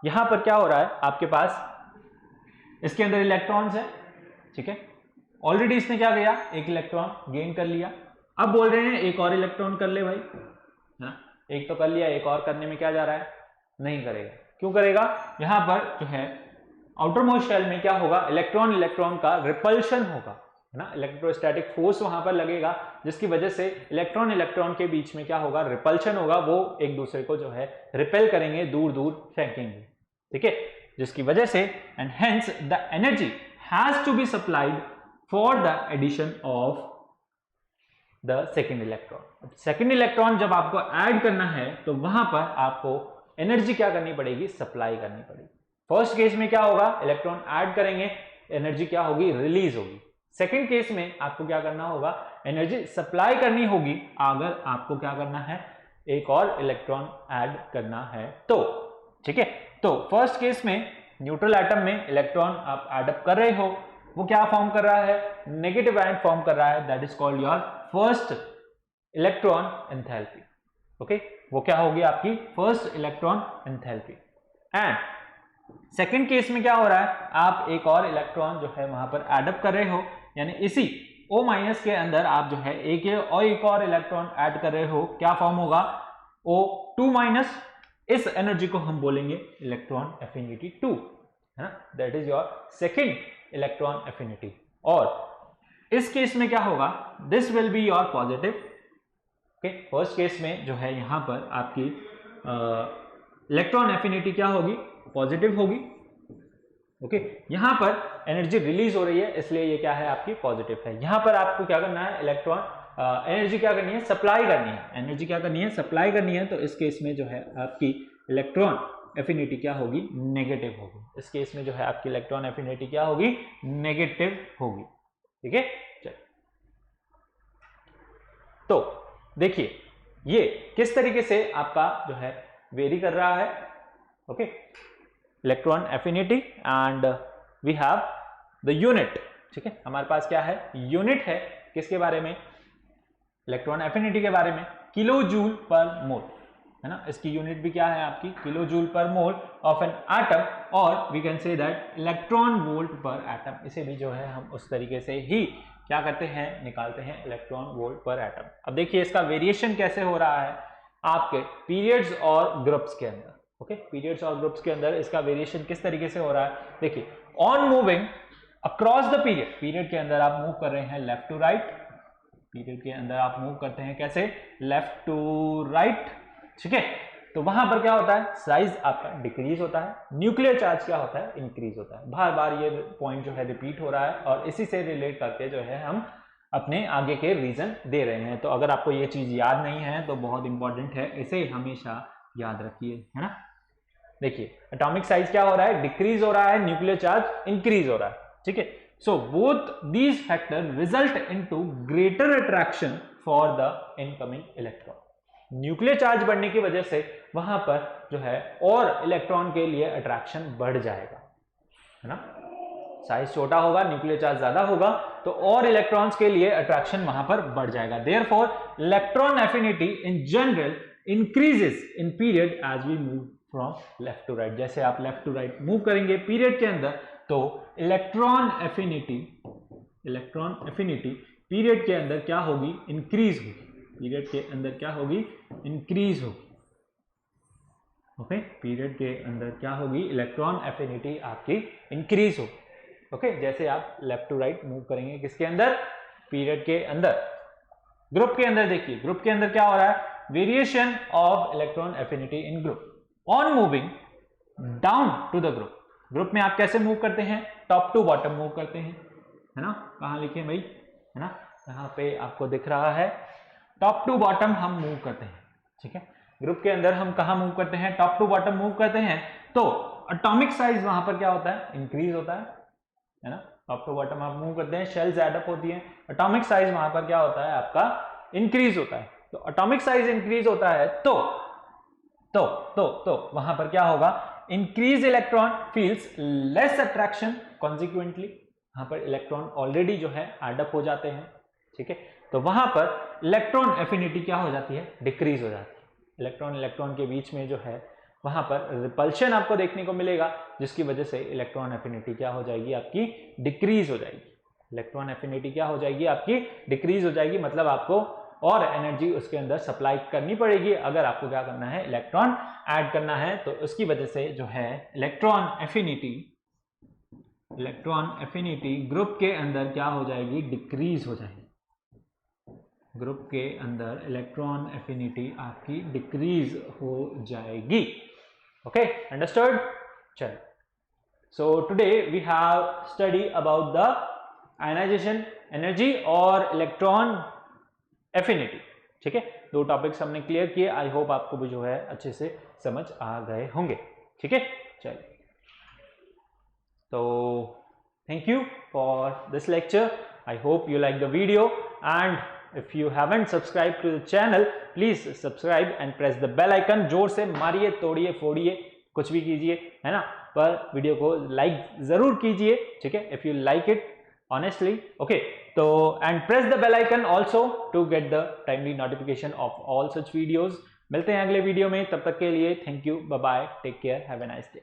यहां पर क्या हो रहा है, आपके पास इसके अंदर इलेक्ट्रॉन्स है, ठीक है। ऑलरेडी इसने क्या किया, एक इलेक्ट्रॉन गेन कर लिया, अब बोल रहे हैं एक और इलेक्ट्रॉन कर ले भाई, है ना। एक तो कर लिया, एक और करने में क्या जा रहा है, नहीं करेगा। क्यों करेगा, यहां पर जो है आउटर मोस्ट शेल में क्या होगा, इलेक्ट्रॉन इलेक्ट्रॉन का रिपल्शन होगा, है ना। इलेक्ट्रोस्टैटिक फोर्स वहां पर लगेगा, जिसकी वजह से इलेक्ट्रॉन इलेक्ट्रॉन के बीच में क्या होगा, रिपल्शन होगा, वो एक दूसरे को जो है रिपेल करेंगे, दूर दूर फेंकेंगे, ठीक है। जिसकी वजह से and hence the energy has to be supplied for the addition of the second electron. Second electron जब आपको ऐड करना है तो वहां पर आपको एनर्जी क्या करनी पड़ेगी, सप्लाई करनी पड़ेगी। फर्स्ट केस में क्या होगा, इलेक्ट्रॉन ऐड करेंगे, एनर्जी क्या होगी, रिलीज होगी। सेकेंड केस में आपको क्या करना होगा, एनर्जी सप्लाई करनी होगी, अगर आपको क्या करना है, एक और इलेक्ट्रॉन ऐड करना है तो, ठीक है। तो फर्स्ट केस में न्यूट्रल एटम में इलेक्ट्रॉन आप एडअप कर रहे हो, वो क्या फॉर्म कर रहा है, नेगेटिव आयन फॉर्म कर रहा है, that is called your first electron enthalpy. Okay, वो क्या होगी आपकी first electron enthalpy. And second case में क्या हो रहा है, आप एक और इलेक्ट्रॉन जो है वहां पर एडअप कर रहे हो, यानी इसी O- के अंदर आप जो है एक और इलेक्ट्रॉन ऐड कर रहे हो, क्या फॉर्म होगा, O2-। इस एनर्जी को हम बोलेंगे इलेक्ट्रॉन एफिनिटी 2, है ना, that is your second electron affinity. और इस केस में क्या होगा, this will be your positive. Okay, first case में जो है यहां पर आपकी इलेक्ट्रॉन एफिनिटी क्या होगी, पॉजिटिव होगी, ओके, यहाँ पर एनर्जी रिलीज हो रही है, इसलिए ये क्या है आपकी पॉजिटिव है। यहाँ पर आपको क्या करना है, इलेक्ट्रॉन एनर्जी क्या करनी है, सप्लाई करनी है, एनर्जी क्या करनी है, सप्लाई करनी है। तो इस केस में जो है आपकी इलेक्ट्रॉन एफिनिटी क्या होगी, नेगेटिव होगी। इस केस में जो है आपकी इलेक्ट्रॉन एफिनिटी क्या होगी, नेगेटिव होगी। ठीक है, चलिए तो देखिए ये किस तरीके से आपका जो है वेरी कर रहा है। Okay, electron affinity and we have the unit. ठीक है, हमारे पास क्या है, यूनिट है किसके बारे में, इलेक्ट्रॉन एफिनिटी के बारे में, किलो जूल पर मोल, है ना। इसकी यूनिट भी क्या है आपकी, kilo joule per mole of an atom, और we can say that electron volt per atom. इसे भी जो है हम उस तरीके से ही क्या करते हैं, निकालते हैं, इलेक्ट्रॉन वोल्ट पर एटम। अब देखिए इसका वेरिएशन कैसे हो रहा है आपके पीरियड्स और ग्रुप्स के अंदर। ओके, पीरियड्स और ग्रुप्स के अंदर इसका वेरिएशन किस तरीके से हो रहा है, देखिए on moving across the period, period के अंदर आप मूव कर रहे हैं लेफ्ट टू राइट, पीरियड के अंदर आप मूव करते हैं कैसे, लेफ्ट टू राइट। ठीक है, तो वहां पर क्या होता है, साइज आपका डिक्रीज होता है, न्यूक्लियर चार्ज क्या होता है, इंक्रीज होता है। बार बार ये पॉइंट जो है रिपीट हो रहा है और इसी से रिलेट करके जो है हम अपने आगे के रीजन दे रहे हैं। तो अगर आपको ये चीज याद नहीं है तो बहुत इंपॉर्टेंट है, इसे हमेशा याद रखिए, है ना। देखिए एटॉमिक साइज क्या हो रहा है, डिक्रीज हो रहा है, न्यूक्लियर चार्ज इंक्रीज हो रहा है। ठीक है, so both these factor result into greater attraction for the incoming electron. Nuclear charge बढ़ने की वजह से वहां पर जो है और इलेक्ट्रॉन के लिए अट्रैक्शन बढ़ जाएगा, है ना। साइज छोटा होगा, न्यूक्लियर चार्ज ज्यादा होगा, तो और इलेक्ट्रॉन्स के लिए अट्रैक्शन वहां पर बढ़ जाएगा। Therefore electron affinity in general increases in period as we move from left to right. जैसे आप लेफ्ट टू राइट मूव करेंगे पीरियड के अंदर, तो इलेक्ट्रॉन एफिनिटी पीरियड के अंदर क्या होगी, इंक्रीज होगी, पीरियड के अंदर क्या होगी, इंक्रीज होगी। ओके, पीरियड के अंदर क्या होगी, इलेक्ट्रॉन एफिनिटी आपकी इंक्रीज होगी। ओके, जैसे आप लेफ्ट टू राइट मूव करेंगे किसके अंदर, पीरियड के अंदर। ग्रुप के अंदर देखिए, ग्रुप के अंदर क्या हो रहा है, variation of electron affinity in group on moving down to the group. Group में आप कैसे मूव करते हैं, टॉप टू बॉटम मूव करते हैं, है ना। कहां लिखे भाई, है ना, यहां पे आपको दिख रहा है, टॉप टू बॉटम हम मूव करते हैं। ठीक है, ग्रुप के अंदर हम कहां मूव करते हैं, टॉप टू बॉटम मूव करते हैं, तो एटॉमिक साइज वहां पर क्या होता है, इंक्रीज होता है ना। टॉप टू बॉटम आप मूव करते हैं, शेल्स एड अप होती है, एटॉमिक साइज वहां पर क्या होता है आपका, इंक्रीज होता है। तो एटॉमिक साइज इंक्रीज होता है तो वहां पर क्या होगा, increase electron feels less attraction, consequently वहां पर इलेक्ट्रॉन ऑलरेडी जो है एड अप हो जाते हैं। ठीक है, तो वहां पर इलेक्ट्रॉन एफिनिटी क्या हो जाती है, डिक्रीज हो जाती है। इलेक्ट्रॉन के बीच में जो है वहां पर रिपल्शन आपको देखने को मिलेगा, जिसकी वजह से इलेक्ट्रॉन एफिनिटी क्या हो जाएगी आपकी, डिक्रीज हो जाएगी। इलेक्ट्रॉन एफिनिटी क्या हो जाएगी आपकी, डिक्रीज हो जाएगी, मतलब आपको और एनर्जी उसके अंदर सप्लाई करनी पड़ेगी अगर आपको क्या करना है, इलेक्ट्रॉन ऐड करना है। तो उसकी वजह से जो है इलेक्ट्रॉन एफिनिटी ग्रुप के अंदर क्या हो जाएगी, डिक्रीज हो जाएगी। ग्रुप के अंदर इलेक्ट्रॉन एफिनिटी आपकी डिक्रीज हो जाएगी। Okay, understood. चलो, so today we have study about the ionisation energy और इलेक्ट्रॉन एफिनिटी। ठीक है, दो टॉपिक्स हमने क्लियर किए। आई होप आपको भी जो है अच्छे से समझ आ गए होंगे। ठीक है, चलिए, तो thank you for this lecture. I hope you like the video, and if you haven't subscribed to the channel, please subscribe and press the bell icon। जोर से मारिए, तोड़िए, फोड़िए, कुछ भी कीजिए, है ना, पर वीडियो को लाइक जरूर कीजिए। ठीक है, if you like it honestly, okay, so and press the bell icon also to get the timely notification of all such videos। मिलते हैं अगले वीडियो में, तब तक के लिए thank you, bye bye, take care, have a nice day.